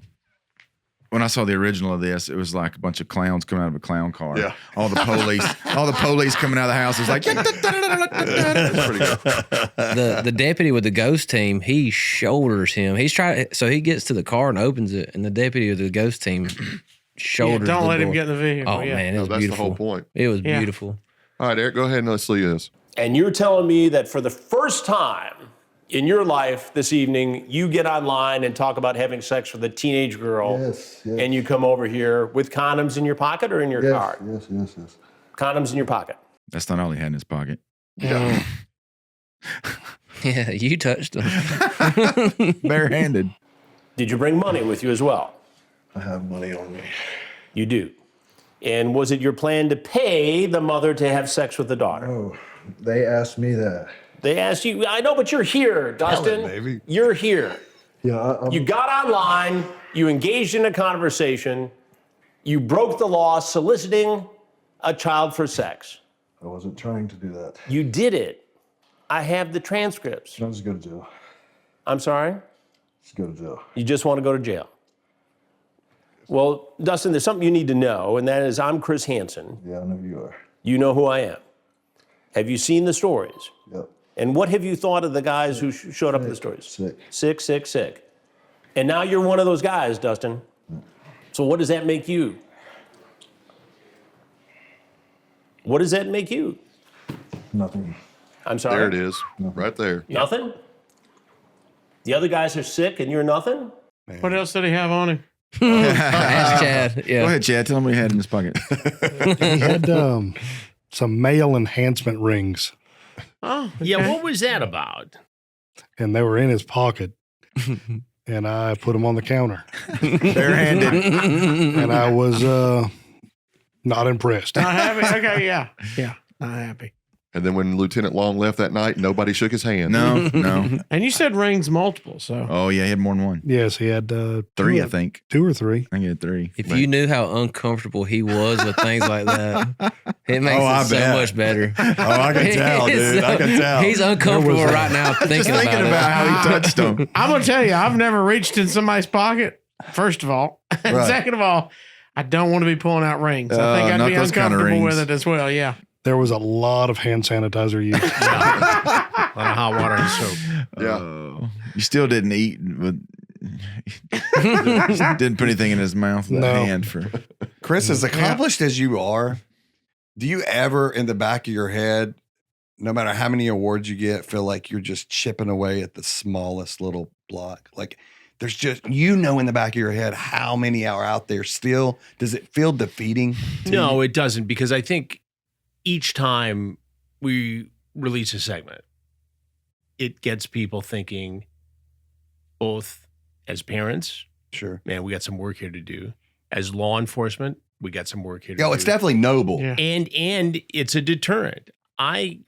of this, it was like a bunch of clowns coming out of a clown car. Yeah. All the police coming out of the house. It was like, That's pretty good. The deputy with the ghost team, he shoulders him. So he gets to the car and opens it, and the deputy with the ghost team shoulders. Don't the let him door. get in the vehicle. Oh yeah. man, it No, was that's beautiful. the whole point. It was Yeah. beautiful. All right, Eric, go ahead and let's see this. And you're telling me that for the first time in your life this evening, you get online and talk about having sex with a teenage girl. Yes. And you come over here with condoms in your pocket or in your car? Yes. Condoms in your pocket. that's not all he had in his pocket. Yeah, you touched him. Barehanded. Did you bring money with you as well? I have money on me. You do. And was it your plan to pay the mother to have sex with the daughter? Oh, they asked me that. They asked you, I know, but you're here, Dustin. baby. You're here. Yeah, You got online, you engaged in a conversation, you broke the law soliciting a child for sex. I wasn't trying to do that. You did it. I have the transcripts. I just go to jail. I'm sorry? Just go to jail. You just want to go to jail. Well, Dustin, there's something you need to know, and that is I'm Chris Hansen. Yeah, I know who you are. You know who I am. Have you seen the stories? Yep. And what have you thought of the guys who showed up in the stories? Sick. And now you're one of those guys, Dustin. So what does that make you? What does that make you? Nothing. I'm sorry? There it is, right there. Nothing? The other guys are sick and you're nothing? What else did he have on him? Ask Chad. Yeah. Go ahead, Chad. Tell him what he had in his pocket. He had some male enhancement rings, Oh, okay. Yeah, what was that about? and they were in his pocket. And I put them on the counter, Barehanded. and I was not impressed. Not happy? Okay, yeah. Not happy. And then when Lieutenant Long left that night, nobody shook his hand. No. And you said rings multiple, so. Oh, yeah, he had more than one. Yes, he had Three, I think. 2 or 3. I think he had 3. If you knew how uncomfortable he was with things like that, it makes I it so bet. much better. Oh, I can tell, dude. I can tell. He's uncomfortable right now thinking about how he touched him. I'm going to tell you, I've never reached in somebody's pocket, first of all. And Right. second of all, I don't want to be pulling out rings. I think I'd not be those kind of uncomfortable with rings. it as well, yeah. There was a lot of hand sanitizer used. A lot of hot water and soap. Yeah. You still didn't eat, but didn't put anything in his mouth with No. a hand for. Chris, as accomplished as you are, do you ever in the back of your head, no matter how many awards you get, feel like you're just chipping away at the smallest little block? Like there's just, in the back of your head, how many are out there still? Does it feel defeating? to No, you? it doesn't, because I think each time we release a segment, it gets people thinking, both as parents, Sure. man, we got some work here to do. As law enforcement, we got some work here to Yo, do. it's definitely noble. Yeah. And it's a deterrent. I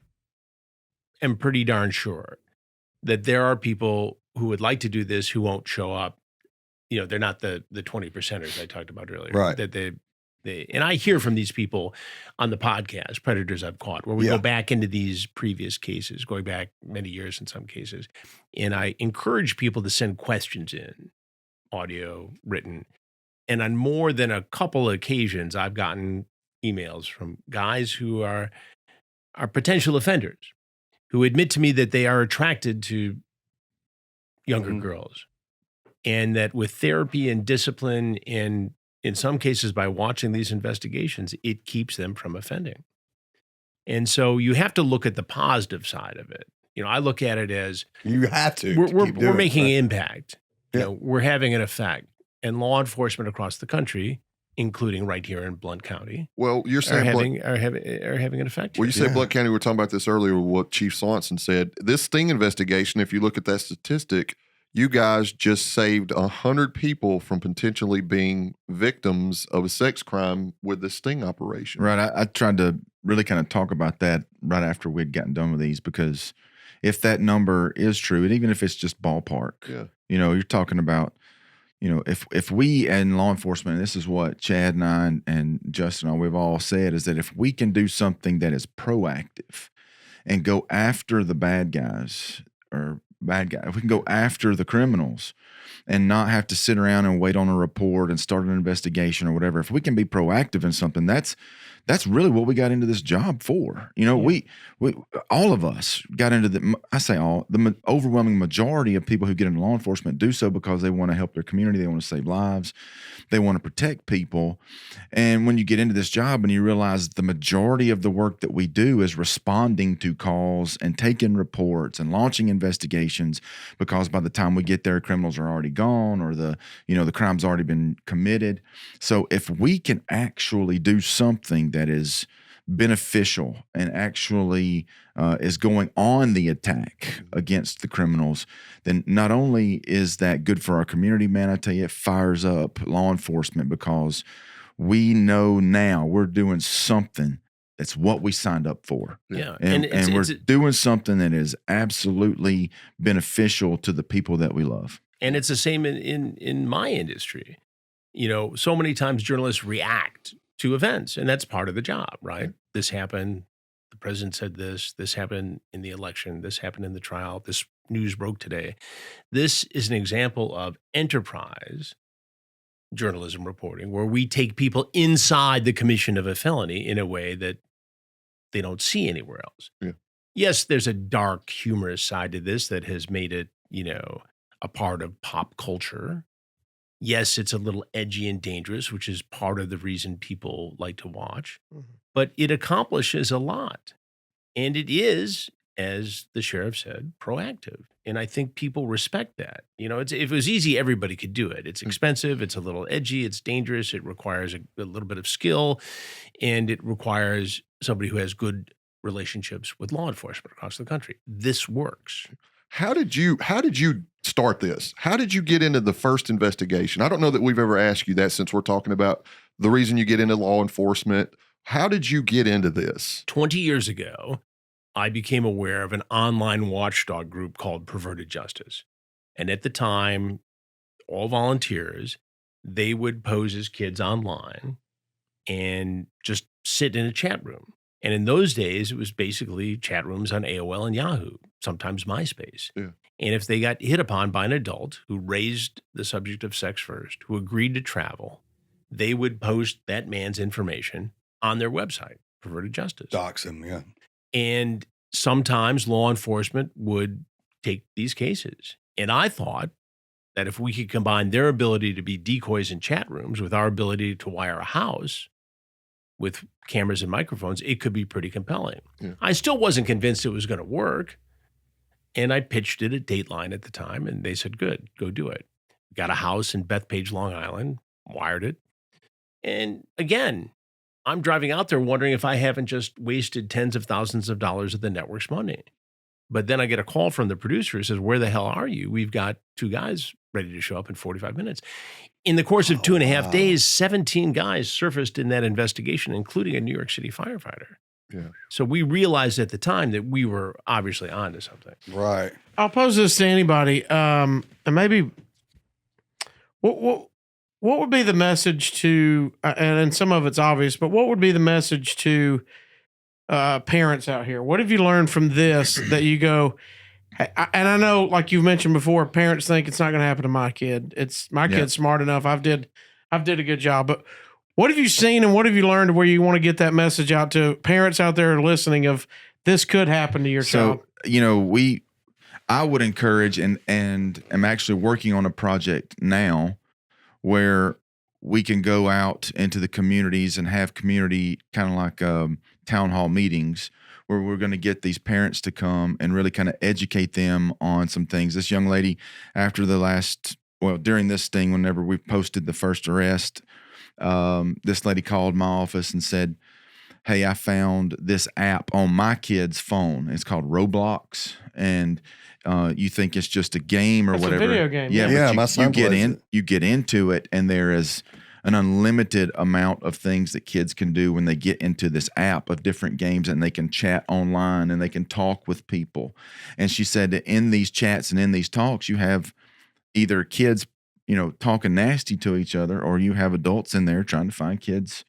am pretty darn sure that there are people who would like to do this who won't show up. You know, they're not the 20 percenters I talked about earlier. Right. That they and I hear from these people on the podcast, Predators I've Caught, where we go back into these previous cases, going back many years in some cases. And I encourage people to send questions in, audio, written. And on more than a couple of occasions, I've gotten emails from guys who are potential offenders who admit to me that they are attracted to younger girls, and that with therapy and discipline, and in some cases by watching these investigations, it keeps them from offending. And so you have to look at the positive side of it. You know, I look at it as You have to. we're keep doing making it, an impact. You Yeah. know, we're having an effect. and law enforcement across the country, including right here in Blount County, Well, you're are saying having an effect. Well, you here. said Blount County. We were talking about this earlier. What Chief Swanson said. This sting investigation. If you look at that statistic, you guys just saved 100 people from potentially being victims of a sex crime with the sting operation. Right. I tried to really kind of talk about that right after we'd gotten done with these, because if that number is true, and even if it's just ballpark, Yeah. you're talking about, if we and law enforcement, and this is what Chad and I and Justin, we've all said, is that if we can do something that is proactive and go after the bad guys, if we can go after the criminals and not have to sit around and wait on a report and start an investigation or whatever, if we can be proactive in something, that's really what we got into this job for. We all of us got into the overwhelming majority of people who get into law enforcement do so because they want to help their community. They want to save lives. They want to protect people. And when you get into this job and you realize the majority of the work that we do is responding to calls and taking reports and launching investigations, because by the time we get there, criminals are already gone, or the crime's already been committed. So if we can actually do something that is beneficial and actually is going on the attack against the criminals, then not only is that good for our community, man, I tell you, it fires up law enforcement, because we know now we're doing something that's what we signed up for. Yeah. And we're doing something that is absolutely beneficial to the people that we love. And it's the same in my industry. So many times journalists react to events, and that's part of the job, right? This happened. The president said this happened in the election. This happened in the trial. This news broke today. This is an example of enterprise journalism reporting, where we take people inside the commission of a felony in a way that they don't see anywhere else. Yeah. Yes, there's a dark, humorous side to this that has made it, a part of pop culture. Yes, it's a little edgy and dangerous, which is part of the reason people like to watch, but it accomplishes a lot. And it is, as the sheriff said, proactive. And I think people respect that. If it was easy, everybody could do it. It's expensive. It's a little edgy. It's dangerous. It requires a little bit of skill, and it requires somebody who has good relationships with law enforcement across the country. This works. How did you start this? How did you get into the first investigation? I don't know that we've ever asked you that, since we're talking about the reason you get into law enforcement. How did you get into this? 20 years ago, I became aware of an online watchdog group called Perverted Justice. And at the time, all volunteers, they would pose as kids online and just sit in a chat room. And in those days, it was basically chat rooms on AOL and Yahoo, sometimes MySpace. Yeah. And if they got hit upon by an adult who raised the subject of sex first, who agreed to travel, they would post that man's information on their website, Perverted Justice. Dox him, yeah. And sometimes law enforcement would take these cases. And I thought that if we could combine their ability to be decoys in chat rooms with our ability to wire a house with cameras and microphones, it could be pretty compelling. Yeah. I still wasn't convinced it was going to work. And I pitched it at Dateline at the time, and they said, good, go do it. Got a house in Bethpage, Long Island, wired it. And again, I'm driving out there wondering if I haven't just wasted tens of thousands of dollars of the network's money. But then I get a call from the producer who says, where the hell are you? We've got 2 guys ready to show up in 45 minutes. In the course of 2.5 days, 17 guys surfaced in that investigation, including a New York City firefighter. Yeah. So we realized at the time that we were obviously onto something. Right. I'll pose this to anybody, and maybe what would be the message to, and some of it's obvious, but what would be the message to parents out here? What have you learned from this that you go, and I know, like you've mentioned before, parents think it's not going to happen to my kid. It's my kid's smart enough. I've did a good job, but what have you seen and what have you learned where you want to get that message out to parents out there listening of this could happen to your child? I would encourage and am actually working on a project now where we can go out into the communities and have community kind of like town hall meetings where we're going to get these parents to come and really kind of educate them on some things. This young lady, after the last during this sting, whenever we posted the first arrest, this lady called my office and said, hey, I found this app on my kid's phone. It's called Roblox. And you think it's just a game or That's whatever. a video game. Yeah, Yeah, but my son plays it. you get into it, and there is an unlimited amount of things that kids can do when they get into this app of different games, and they can chat online and they can talk with people. And she said that in these chats and in these talks, you have either kids, talking nasty to each other, or you have adults in there trying to find kids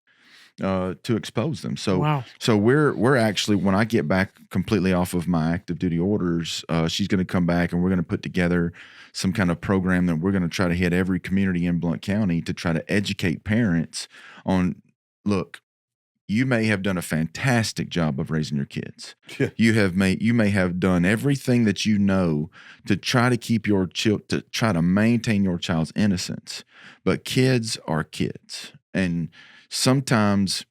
to expose them. So, Wow. so we're actually, when I get back completely off of my active duty orders, she's going to come back and we're going to put together some kind of program that we're going to try to hit every community in Blount County to try to educate parents on, look, you may have done a fantastic job of raising your kids. Yeah. You may have done everything that you know to try to keep to try to maintain your child's innocence. But kids are kids, and sometimes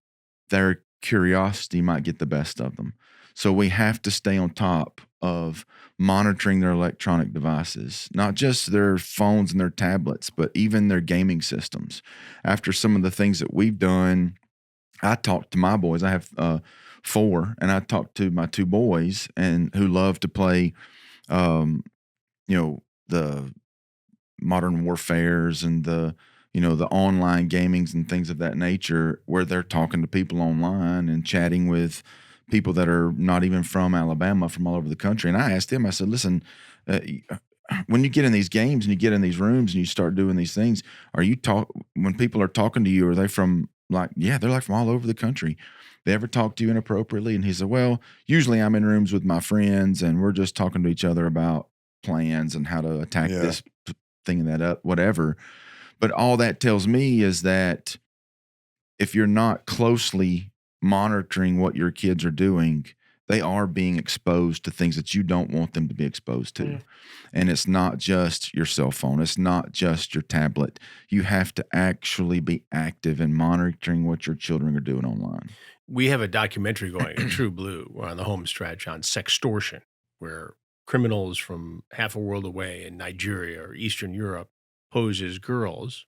their curiosity might get the best of them. So we have to stay on top of monitoring their electronic devices, not just their phones and their tablets, but even their gaming systems. After some of the things that we've done, I talked to my boys. I have 4, and I talked to my 2 boys and who love to play, the Modern Warfares and the online gamings and things of that nature, where they're talking to people online and chatting with people that are not even from Alabama, from all over the country. And I asked them, I said, listen, when you get in these games and you get in these rooms and you start doing these things, when people are talking to you, are they from they're from all over the country. They ever talk to you inappropriately? And he said, well, usually I'm in rooms with my friends and we're just talking to each other about plans and how to attack this thing and that up, whatever. But all that tells me is that if you're not closely monitoring what your kids are doing, they are being exposed to things that you don't want them to be exposed to. Yeah. And it's not just your cell phone. It's not just your tablet. You have to actually be active in monitoring what your children are doing online. We have a documentary going, a True Blue, on the home stretch on sextortion, where criminals from half a world away in Nigeria or Eastern Europe pose as girls,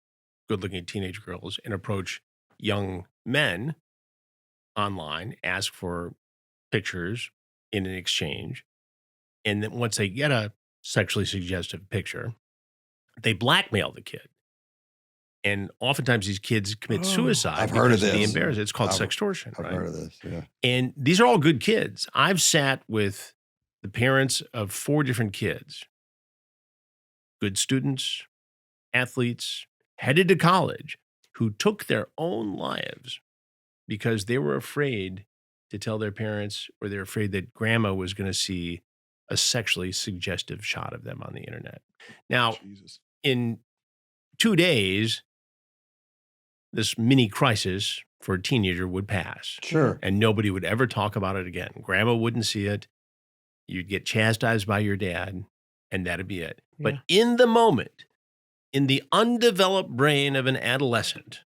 good-looking teenage girls, and approach young men online, ask for pictures in an exchange. And then once they get a sexually suggestive picture, they blackmail the kid. And oftentimes these kids commit suicide. I've heard of because the this. embarrassment. It's called sextortion. I've right? heard of this, yeah. And these are all good kids. I've sat with the parents of 4 different kids, good students, athletes, headed to college, who took their own lives because they were afraid to tell their parents, or they're afraid that grandma was going to see a sexually suggestive shot of them on the internet. Now, in 2 days, this mini crisis for a teenager would pass. Sure. And nobody would ever talk about it again. Grandma wouldn't see it. You'd get chastised by your dad, and that'd be it. But in the moment, in the undeveloped brain of an adolescent,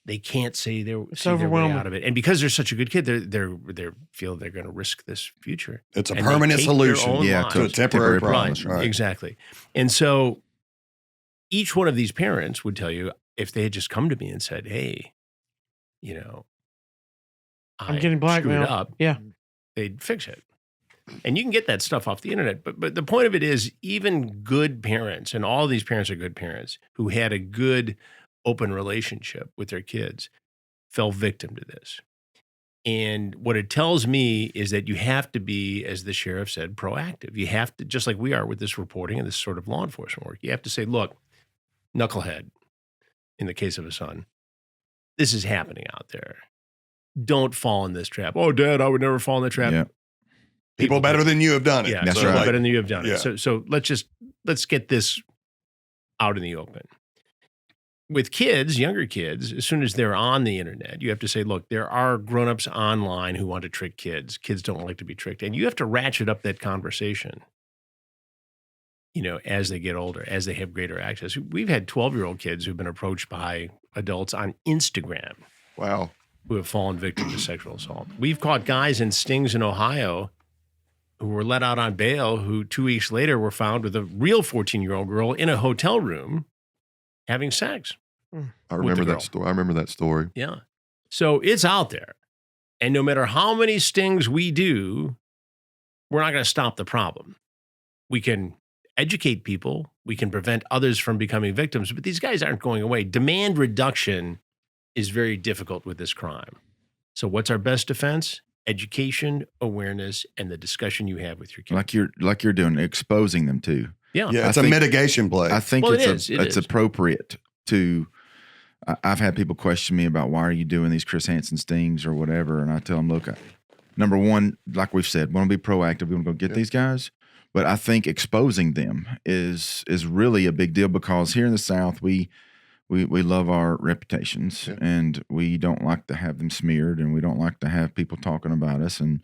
they can't see their way out of it. And because they're such a good kid, they feel they're going to risk this future. It's a And permanent they take their solution own lives. to a temporary problem. Right, exactly. And so each one of these parents would tell you, if they had just come to me and said, hey, I'm getting blackmailed. Up, yeah, they'd fix it. And you can get that stuff off the internet. But the point of it is, even good parents, and all these parents are good parents, who had a good open relationship with their kids, fell victim to this. And what it tells me is that you have to be, as the sheriff said, proactive. You have to, just like we are with this reporting and this sort of law enforcement work, you have to say, look, knucklehead, in the case of a son, this is happening out there. Don't fall in this trap. Oh, Dad, I would never fall in the trap. Yeah. People better than you have done it. Yeah, That's so right. better than you have done Yeah. it. So let's get this out in the open. With kids, younger kids, as soon as they're on the internet, you have to say, look, there are grown-ups online who want to trick kids. Kids don't like to be tricked. And you have to ratchet up that conversation, as they get older, as they have greater access. We've had 12-year-old kids who've been approached by adults on Instagram. Wow. Who have fallen victim to sexual assault. We've caught guys in stings in Ohio who were let out on bail, who 2 weeks later were found with a real 14-year-old girl in a hotel room having sex. I remember girl. that story. I remember that story. Yeah. So it's out there. And no matter how many stings we do, we're not going to stop the problem. We can educate people. We can prevent others from becoming victims, but these guys aren't going away. Demand reduction is very difficult with this crime. So what's our best defense? Education, awareness, and the discussion you have with your kids. Like you're doing, exposing them to. Yeah. Yeah, it's a mitigation play. I think Well, it's appropriate to. I've had people question me about why are you doing these Chris Hansen stings or whatever, and I tell them, look, number one, like we've said, we want to be proactive. We want to go get these guys, but I think exposing them is really a big deal because here in the South we love our reputations and we don't like to have them smeared and we don't like to have people talking about us and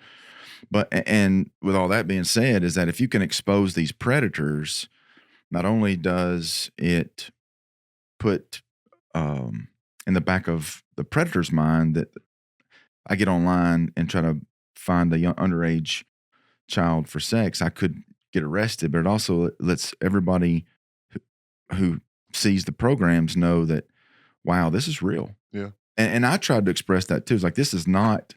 with all that being said is that if you can expose these predators, not only does it put in the back of the predator's mind that I get online and try to find a young underage child for sex, I could get arrested, but it also lets everybody who sees the programs know that, wow, this is real. Yeah. And I tried to express that too. It's like, this is not,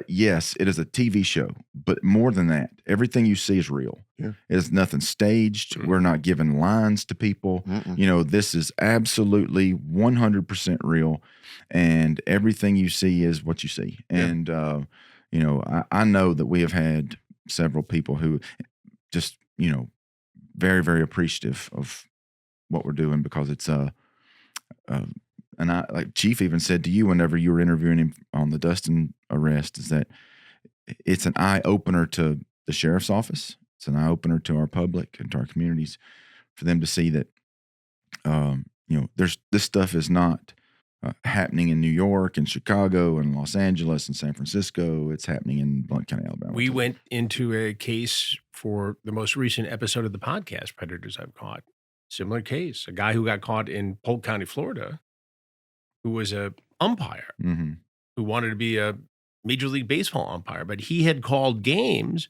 yes, it is a TV show, but more than that, everything you see is real. Yeah. It is nothing staged. We're not giving lines to people. You know, this is absolutely 100% real. And everything you see is what you see. And, you know, I know that we have had several people who just, you know, very, very appreciative of what we're doing because it's and I like Chief even said to you whenever you were interviewing him on the Dustin arrest is that it's an eye opener to the sheriff's office. It's an eye opener to our public and to our communities for them to see that you know this stuff is not happening in New York and Chicago and Los Angeles and San Francisco. It's happening in Blount County, Alabama. We went into a case for the most recent episode of the podcast, Predators I've Caught. Similar case, a guy who got caught in Polk County, Florida, who was a umpire who wanted to be a Major League Baseball umpire, but he had called games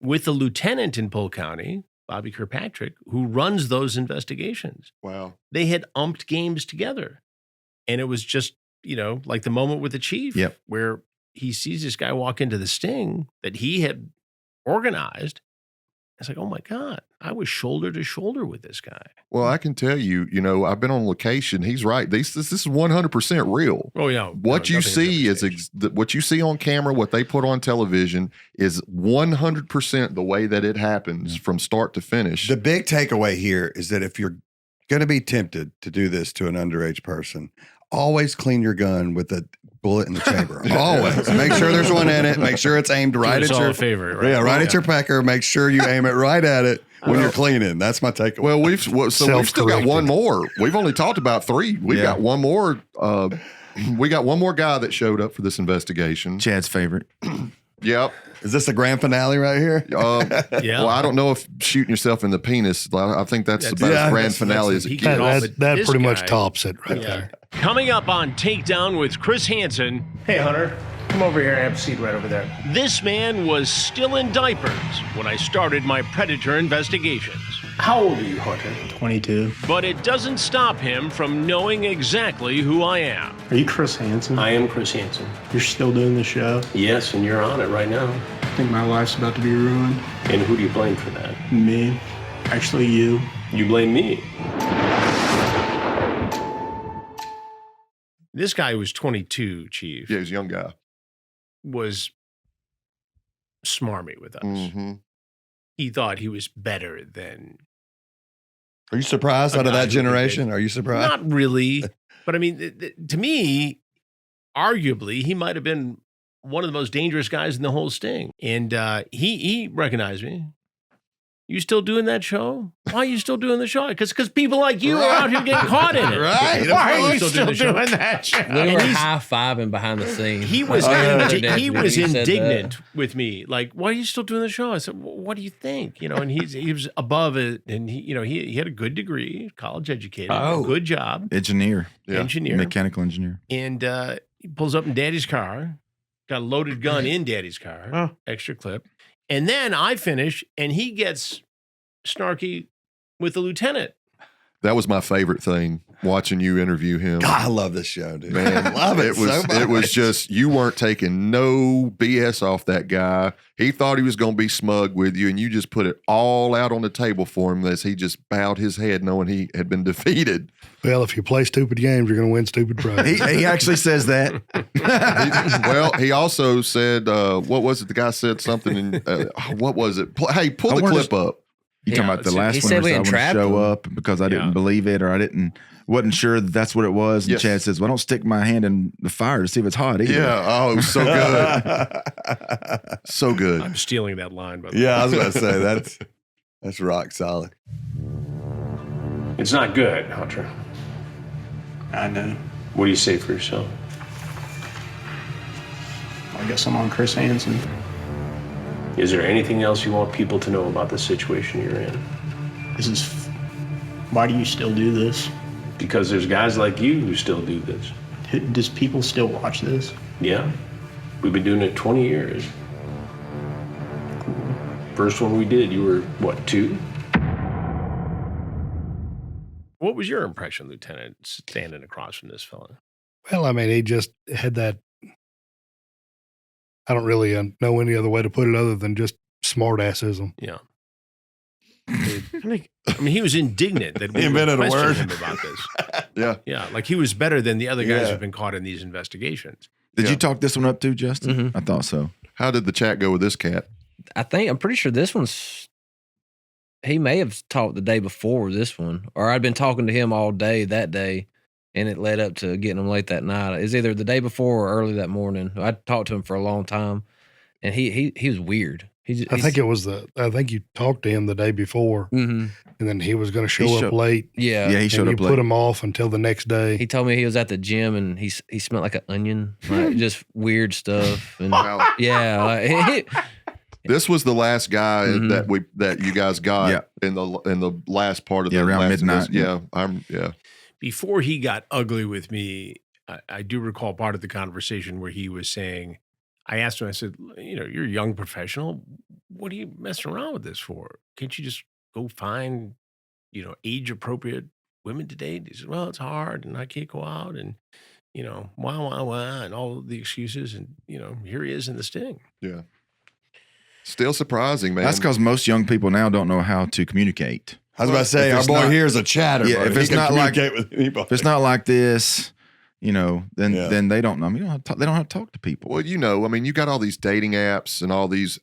with the lieutenant in Polk County, Bobby Kirkpatrick, who runs those investigations. Wow. They had umped games together. And it was just, you know, like the moment with the chief where he sees this guy walk into the sting that he had organized. It's like, oh my God, I was shoulder to shoulder with this guy. Well, I can tell you, you know, I've been on location. He's right. This is 100% real. Oh yeah. What you see is what you see on camera, what they put on television is 100% the way that it happens from start to finish. The big takeaway here is that if you're going to be tempted to do this to an underage person, always clean your gun with a bullet in the chamber. Always. Make sure there's one in it. Make sure it's aimed right at your favorite. Right? Yeah, right at your pecker. Make sure you aim it right at it when you're cleaning. That's my takeaway. Well, we've still got one more. We've only talked about 3. We've got one more. We got one more guy that showed up for this investigation. Chad's favorite. Yep. Is this the grand finale right here? Well, I don't know if shooting yourself in the penis. I think that's the best grand finale as it gets. That pretty much tops it right there. Coming up on Takedown with Chris Hansen. Hey, Hunter, come over here and have a seat right over there. This man was still in diapers when I started my predator investigations. How old are you, Hunter? 22. But it doesn't stop him from knowing exactly who I am. Are you Chris Hansen? I am Chris Hansen. You're still doing the show? Yes, and you're on it right now. I think my life's about to be ruined. And who do you blame for that? Me. Actually, you. You blame me. This guy was 22, Chief. Yeah, he's a young guy. Was smarmy with us. Mm-hmm. He thought he was better than. Are you surprised out of that generation? Are you surprised? Not really. But I mean, to me, arguably, he might have been one of the most dangerous guys in the whole sting. And he recognized me. You still doing that show? Why are you still doing the show? Because people like you are out here getting caught in it. Right. Why are you still doing that show? We were high-fiving behind the scenes. He was He was said indignant with me. Like, why are you still doing the show? I said, what do you think? You know, and he was above it, and he had a good degree, college educated, good job, engineer, mechanical engineer, and he pulls up in Daddy's car, got a loaded gun in Daddy's car, extra clip. And then I finish, and he gets snarky with the lieutenant. That was my favorite thing, watching you interview him. God, I love this show, dude. Man, love it. It was so much. it was just, you weren't taking no BS off that guy. He thought he was going to be smug with you, and you just put it all out on the table for him as he just bowed his head knowing he had been defeated. Well, if you play stupid games, you're going to win stupid prizes. He actually says that. He also said, what was it? The guy said something, and what was it? Hey, pull the clip up. You talking about the last he one said where we I want to entrapped show him. up because I didn't believe it, or I wasn't sure that's what it was. And Yes. Chad says, "Well, I don't stick my hand in the fire to see if it's hot either." Yeah. Oh, it was so good. So good. I'm stealing that line, by the way. Yeah, I was about to say that's rock solid. It's not good, Hunter. I know. What do you say for yourself? I guess I'm on Chris Hansen. Is there anything else you want people to know about the situation you're in? Why do you still do this? Because there's guys like you who still do this. Does people still watch this? Yeah. We've been doing it 20 years. First one we did, you were, what, 2? What was your impression, Lieutenant, standing across from this fella? Well, I mean, he just had that. I don't really know any other way to put it other than just smartassism. Yeah. I mean, he was indignant that we He invented a questioned word. him about this. Yeah. Yeah, like he was better than the other guys Yeah. who've been caught in these investigations. Did Yeah. you talk this one up too, Justin? Mhm. I thought so. How did the chat go with this cat? I'm pretty sure this one's, he may have talked the day before this one, or I'd been talking to him all day that day, and it led up to getting him late that night. It's either the day before or early that morning. I talked to him for a long time, and he was weird. I think you talked to him the day before, Mm-hmm. and then he was going to He show up showed- late. Yeah. Yeah, he And showed you up put late. him off until the next day. He told me he was at the gym and he smelled like an onion, like just weird stuff. And Wow. yeah, like, This was the last guy Mhm. that you guys got Yeah. in the last part of Yeah, the around last midnight. Yeah. Before he got ugly with me, I do recall part of the conversation where he was saying, I asked him, I said, you're a young professional. What are you messing around with this for? Can't you just go find, age appropriate women to date? He said, well, it's hard and I can't go out and, wah, and all the excuses. And, here he is in the sting. Yeah. Still surprising, man. That's because most young people now don't know how to communicate. I was about to say, If our it's boy not- here is a chatter. Yeah, bro. if He it's can not like- communicate with anybody. If it's not like this, then Yeah. then they don't know. I mean, they don't have to talk to people. Well, you got all these dating apps and all these,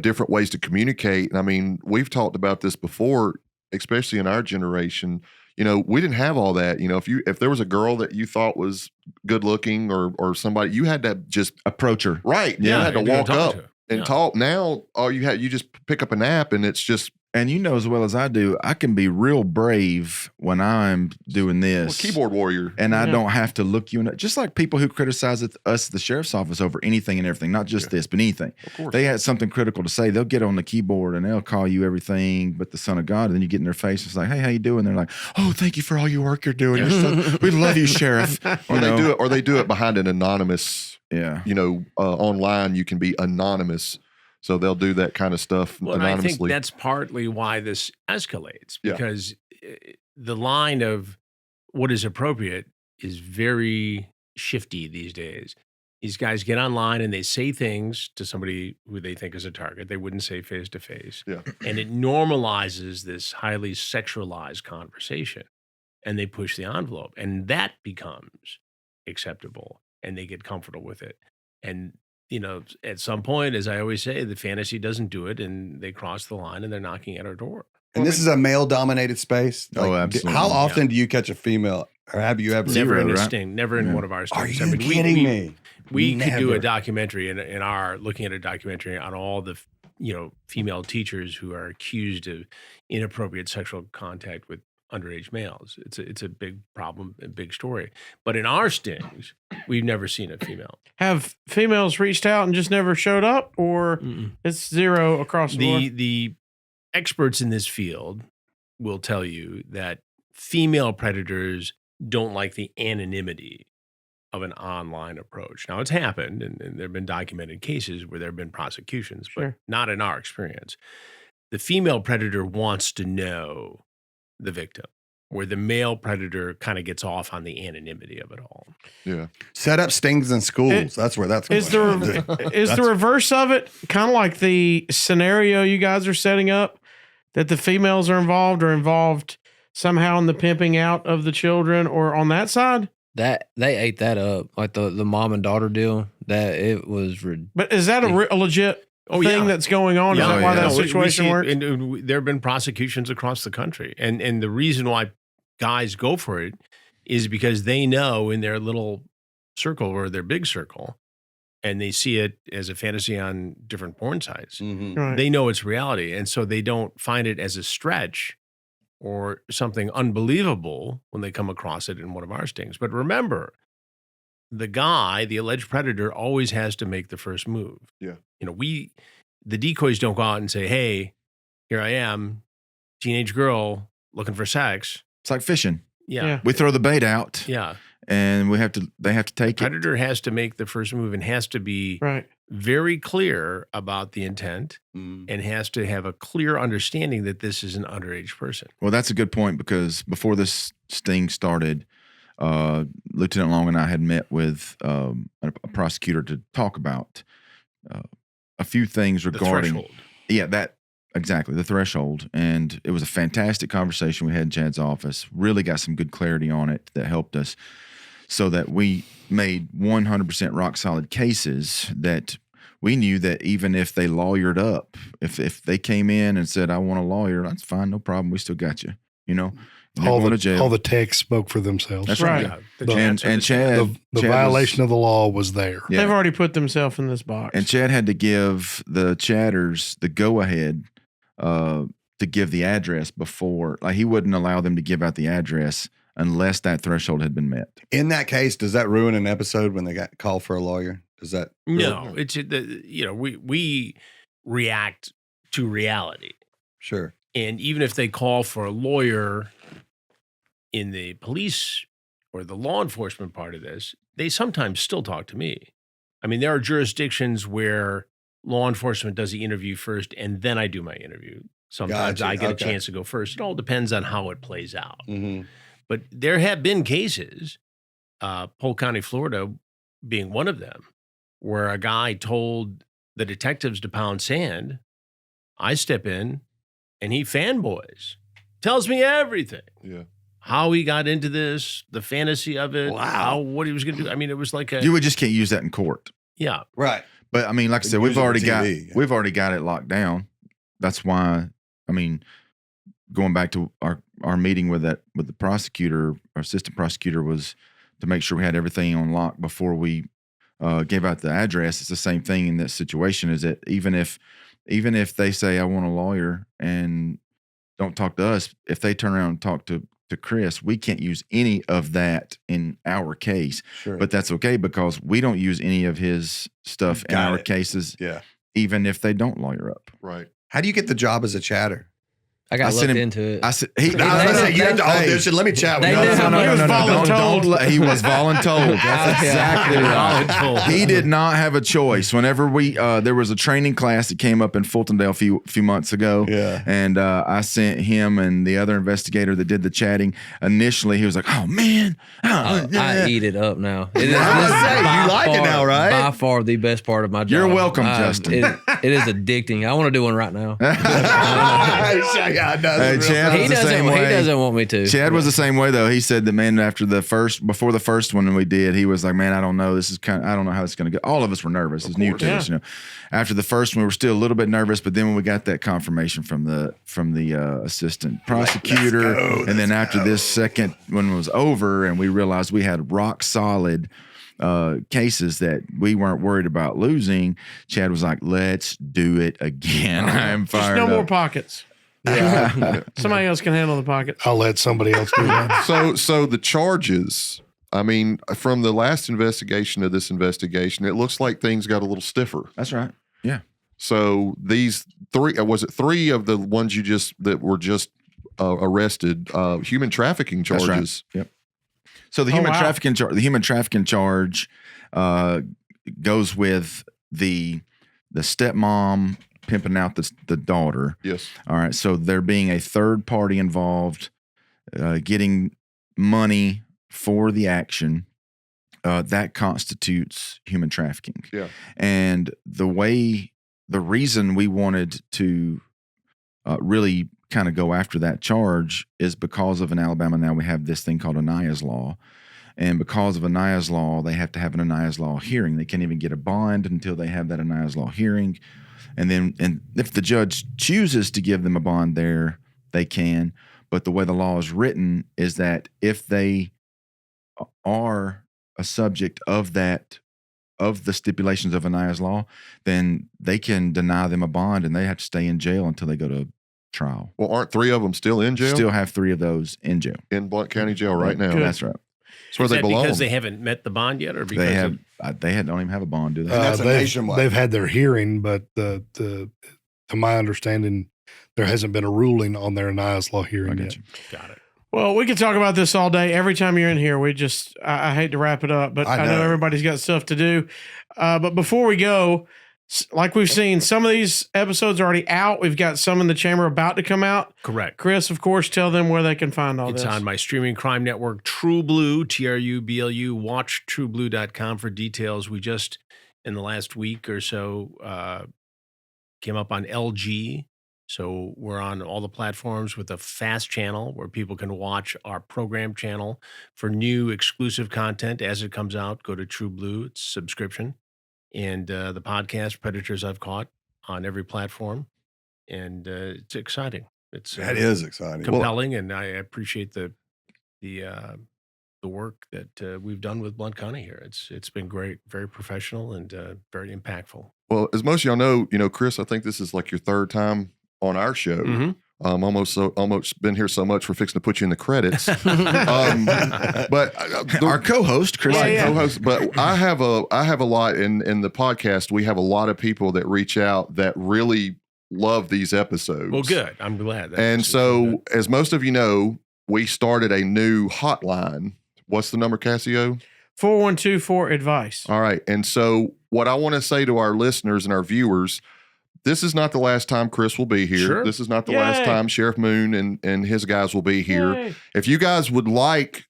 different ways to communicate. And I mean, we've talked about this before, especially in our generation. We didn't have all that. If there was a girl that you thought was good looking or somebody, you had to just Approach her. right. Yeah, you had to you're gonna walk talk up to her. and Yeah. talk. Now, all you just pick up an app and it's just And you know as well as I do, I can be real brave when I'm doing this. keyboard warrior. And I don't have to look you in the, just like people who criticize us at the sheriff's office over anything and everything, not just this, but anything. Of course. They had something critical to say. They'll get on the keyboard and they'll call you everything but the son of God. And then you get in their face. It's like, hey, how you doing? They're like, oh, thank you for all your work you're doing. We love you, Sheriff. Or they do it behind an anonymous, Yeah. online you can be anonymous. So they'll do that kind of stuff Well, and I think anonymously. that's partly why this escalates Yeah. because the line of what is appropriate is very shifty these days. These guys get online and they say things to somebody who they think is a target they wouldn't say face to face. Yeah. And it normalizes this highly sexualized conversation and they push the envelope and that becomes acceptable and they get comfortable with it. And at some point, as I always say, the fantasy doesn't do it, and they cross the line, and they're knocking at our door. And this is a male-dominated space. Oh, absolutely. How often do you catch a female, or have you ever? Never in a right? sting, never in Yeah. one of our stings. Are I you mean, kidding me? We could do Never. a documentary looking at a documentary on all the female teachers who are accused of inappropriate sexual contact with underage males. It's a big problem, a big story. But in our stings, we've never seen a female. Have females reached out and just never showed up, or it's zero across the board? The experts in this field will tell you that female predators don't like the anonymity of an online approach. Now, it's happened, and there have been documented cases where there have been prosecutions, but Sure. not in our experience. The female predator wants to know the victim, where the male predator kind of gets off on the anonymity of it all. Yeah. Set up stings in schools. That's where that's going. Is the reverse of it kind of like the scenario you guys are setting up, that the females are involved somehow in the pimping out of the children, or on that side? That they ate that up, like the mom and daughter deal. That it was. But is that a legit thing yeah. that's going on? Is that why that No, we situation see- works? and there have been prosecutions across the country. And the reason why guys go for it is because they know in their little circle or their big circle, and they see it as a fantasy on different porn sites. Right. They know it's reality. And so they don't find it as a stretch or something unbelievable when they come across it in one of our stings. But remember, the guy, the alleged predator, always has to make the first move. Yeah. You know, the decoys don't go out and say, hey, here I am, teenage girl looking for sex. It's like fishing. Yeah. We throw the bait out, Yeah. and they have to take it. Predator has to make the first move and has to be Right. very clear about the intent and has to have a clear understanding that this is an underage person. Well, that's a good point, because before this sting started, Lieutenant Long and I had met with a prosecutor to talk about a few things The regarding threshold. exactly the threshold, and it was a fantastic conversation we had in Chad's office. Really got some good clarity on it that helped us, so that we made 100% rock solid cases that we knew that even if they lawyered up, if they came in and said, I want a lawyer, that's fine, no problem. We still got you, you know, never All going to jail. the texts spoke for themselves. That's Right. right. Yeah, the And, chance and of Chad, The Chad violation was, of the law was there. yeah. They've already put themselves in this box. And Chad had to give the chatters the go ahead to give the address before, like he wouldn't allow them to give out the address unless that threshold had been met. In that case, does that ruin an episode when they got called for a lawyer? Does that? No, we react to reality. Sure. And even if they call for a lawyer in the police or the law enforcement part of this, they sometimes still talk to me. I mean, there are jurisdictions where law enforcement does the interview first and then I do my interview. Sometimes Gotcha. I get Okay. a chance to go first. It all depends on how it plays out. Mm-hmm. But there have been cases, Polk County, Florida being one of them, where a guy told the detectives to pound sand. I step in and he fanboys, tells me everything. Yeah. How he got into this, the fantasy of it, Wow. what he was going to do. I mean, it was like You would just can't use that in court. yeah. Right. But I mean, like I said, Use we've it on already TV, yeah. we've already got it locked down. That's why, I mean, going back to our meeting with the prosecutor, our assistant prosecutor, was to make sure we had everything on lock before we gave out the address. It's the same thing in this situation, is that even if they say, I want a lawyer, and don't talk to us, if they turn around and talk to Chris, we can't use any of that in our case. Sure. But that's okay, because we don't use any of his stuff in Got our it. cases, Yeah. even if they don't lawyer up. Right. How do you get the job as a chatter? I got I sent looked him- into it. I said, I was gonna say, you had to, let me chat with They you. knew how much- He was voluntold. He was voluntold. That's exactly right. Voluntold. He did not have a choice. Whenever there was a training class that came up in Fultondale a few months ago, Yeah. and I sent him and the other investigator that did the chatting. Initially, he was like, "Oh man, I eat it up now. It is, I was this is gonna say, by you like it far- now, right? By far the best part of my job. You're welcome, Justin. It is addicting. I want to do one right now. Yeah, it does. Hey, Chad He was the same doesn't. He way. doesn't want me to. Chad was the same way though. He said that, man, before the first one we did, he was like, man, I don't know. I don't know how it's going to go. All of us were nervous. It's new to us, you know. After the first one, we were still a little bit nervous, but then when we got that confirmation from the assistant prosecutor, and then after this second one was over, and we realized we had rock solid cases that we weren't worried about losing, Chad was like, let's do it again. I'm Just fired no more up. pockets. Yeah. Somebody else can handle the pockets. I'll let somebody else do that. So the charges, I mean, from the last investigation to this investigation, it looks like things got a little stiffer. That's right. Yeah. So these three of the ones that were just arrested, human trafficking That's right. charges. Yep. So the human trafficking charge goes with the stepmom pimping out the daughter. Yes. All right. So there being a third party involved, getting money for the action, that constitutes human trafficking. Yeah. And the reason we wanted to really kind of go after that charge is because of in Alabama now we have this thing called Aniah's Law. And because of Aniah's Law, they have to have an Aniah's Law hearing. They can't even get a bond until they have that Aniah's Law hearing. And if the judge chooses to give them a bond there, they can. But the way the law is written is that if they are a subject of the stipulations of Aniah's Law, then they can deny them a bond and they have to stay in jail until they go to trial. Well, aren't 3 of them still in jail? Still have 3 of those in jail. In Blount County Jail right now. That's right. That's where Is they that belong. because they haven't met the bond yet, or because They don't even have a bond, do they? And that's a nationwide. They've had their hearing, but to my understanding, there hasn't been a ruling on their Aniah's Law hearing yet. got it? Well, we could talk about this all day. Every time you're in here, I hate to wrap it up, but I know everybody's got stuff to do. But before we go, like we've seen, some of these episodes are already out. We've got some in the chamber about to come out. Correct. Chris, of course, tell them where they can find all It's this. on my streaming crime network, True Blue, TRUBLU. Watch trueblue.com for details. We just, in the last week or so, came up on LG. So we're on all the platforms with a fast channel where people can watch our program channel. For new exclusive content as it comes out, go to True Blue. It's subscription. And the podcast, Predators I've Caught, on every platform. And it's exciting. That is exciting. Compelling, and I appreciate the work that we've done with Blount County here. It's been great, very professional, and very impactful. Well, as most of y'all know, Chris, I think this is like your 3rd time on our show. Mm-hmm. Almost been here so much we're fixing to put you in the credits. But our co-host, Chris, co-host. But I have a lot in the podcast. We have a lot of people that reach out that really love these episodes. Well, good. I'm glad. And so, as most of you know, we started a new hotline. What's the number, Cassio? 4124-ADVICE. All right. And so, what I want to say to our listeners and our viewers. This is not the last time Chris will be here. Sure. This is not the last time Sheriff Moon and his guys will be here. Yay. If you guys would like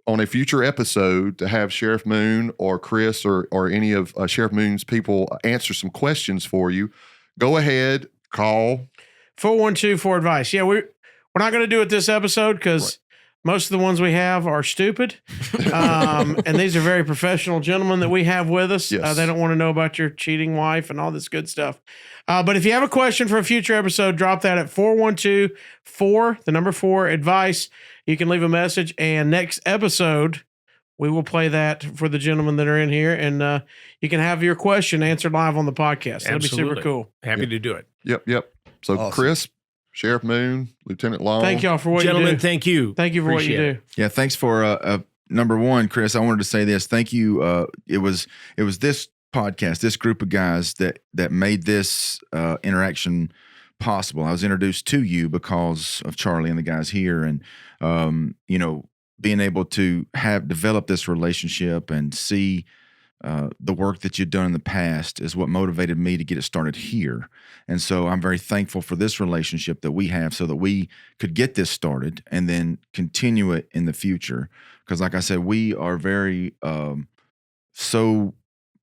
on a future episode to have Sheriff Moon or Chris or any of Sheriff Moon's people answer some questions for you, go ahead, call. 4124-ADVICE. Yeah, we're not going to do it this episode because most of the ones we have are stupid. And these are very professional gentlemen that we have with us. Yes. They don't want to know about your cheating wife and all this good stuff. But if you have a question for a future episode, drop that at 412-4-ADVICE. You can leave a message, and next episode, we will play that for the gentlemen that are in here, and you can have your question answered live on the podcast. That'd be super cool. Happy to do it. Yep. So, Awesome. Chris, Sheriff Moon, Lieutenant Long. Thank y'all for what Gentlemen, you do. thank you. Thank you for Appreciate what you do. Yeah, thanks for number one, Chris. I wanted to say this. Thank you. It was this podcast, this group of guys that made this interaction possible. I was introduced to you because of Charlie and the guys here, and being able to develop this relationship and see the work that you've done in the past is what motivated me to get it started here. And so I'm very thankful for this relationship that we have so that we could get this started and then continue it in the future. Because like I said, we are very so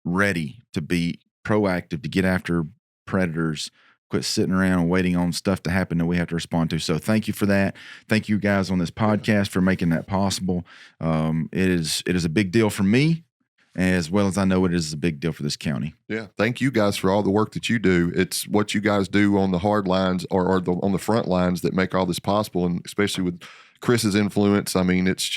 ready to be proactive, to get after predators, quit sitting around and waiting on stuff to happen that we have to respond to. So thank you for that. Thank you guys on this podcast for making that possible. It is a big deal for me, as well as I know it is a big deal for this county. Yeah. Thank you guys for all the work that you do. It's what you guys do on the hard lines or on the front lines that make all this possible. And especially with Chris's influence. I mean, it's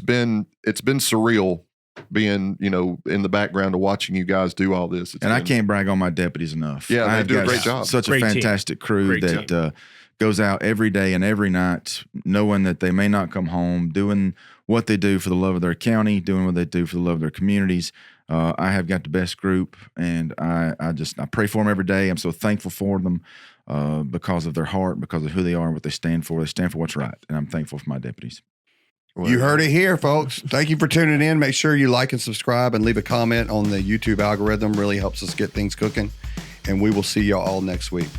been surreal being, in the background of watching you guys do all this. I can't brag on my deputies enough. Yeah, they do a got great job. Such Great a team. fantastic crew Great that goes out every day and every night, knowing that they may not come home, doing what they do for the love of their county, doing what they do for the love of their communities. I have got the best group, and I pray for them every day. I'm so thankful for them because of their heart, because of who they are and what they stand for. They stand for what's right, and I'm thankful for my deputies. You heard it here, folks. Thank you for tuning in. Make sure you like and subscribe and leave a comment on the YouTube algorithm. Really helps us get things cooking. And we will see y'all all next week.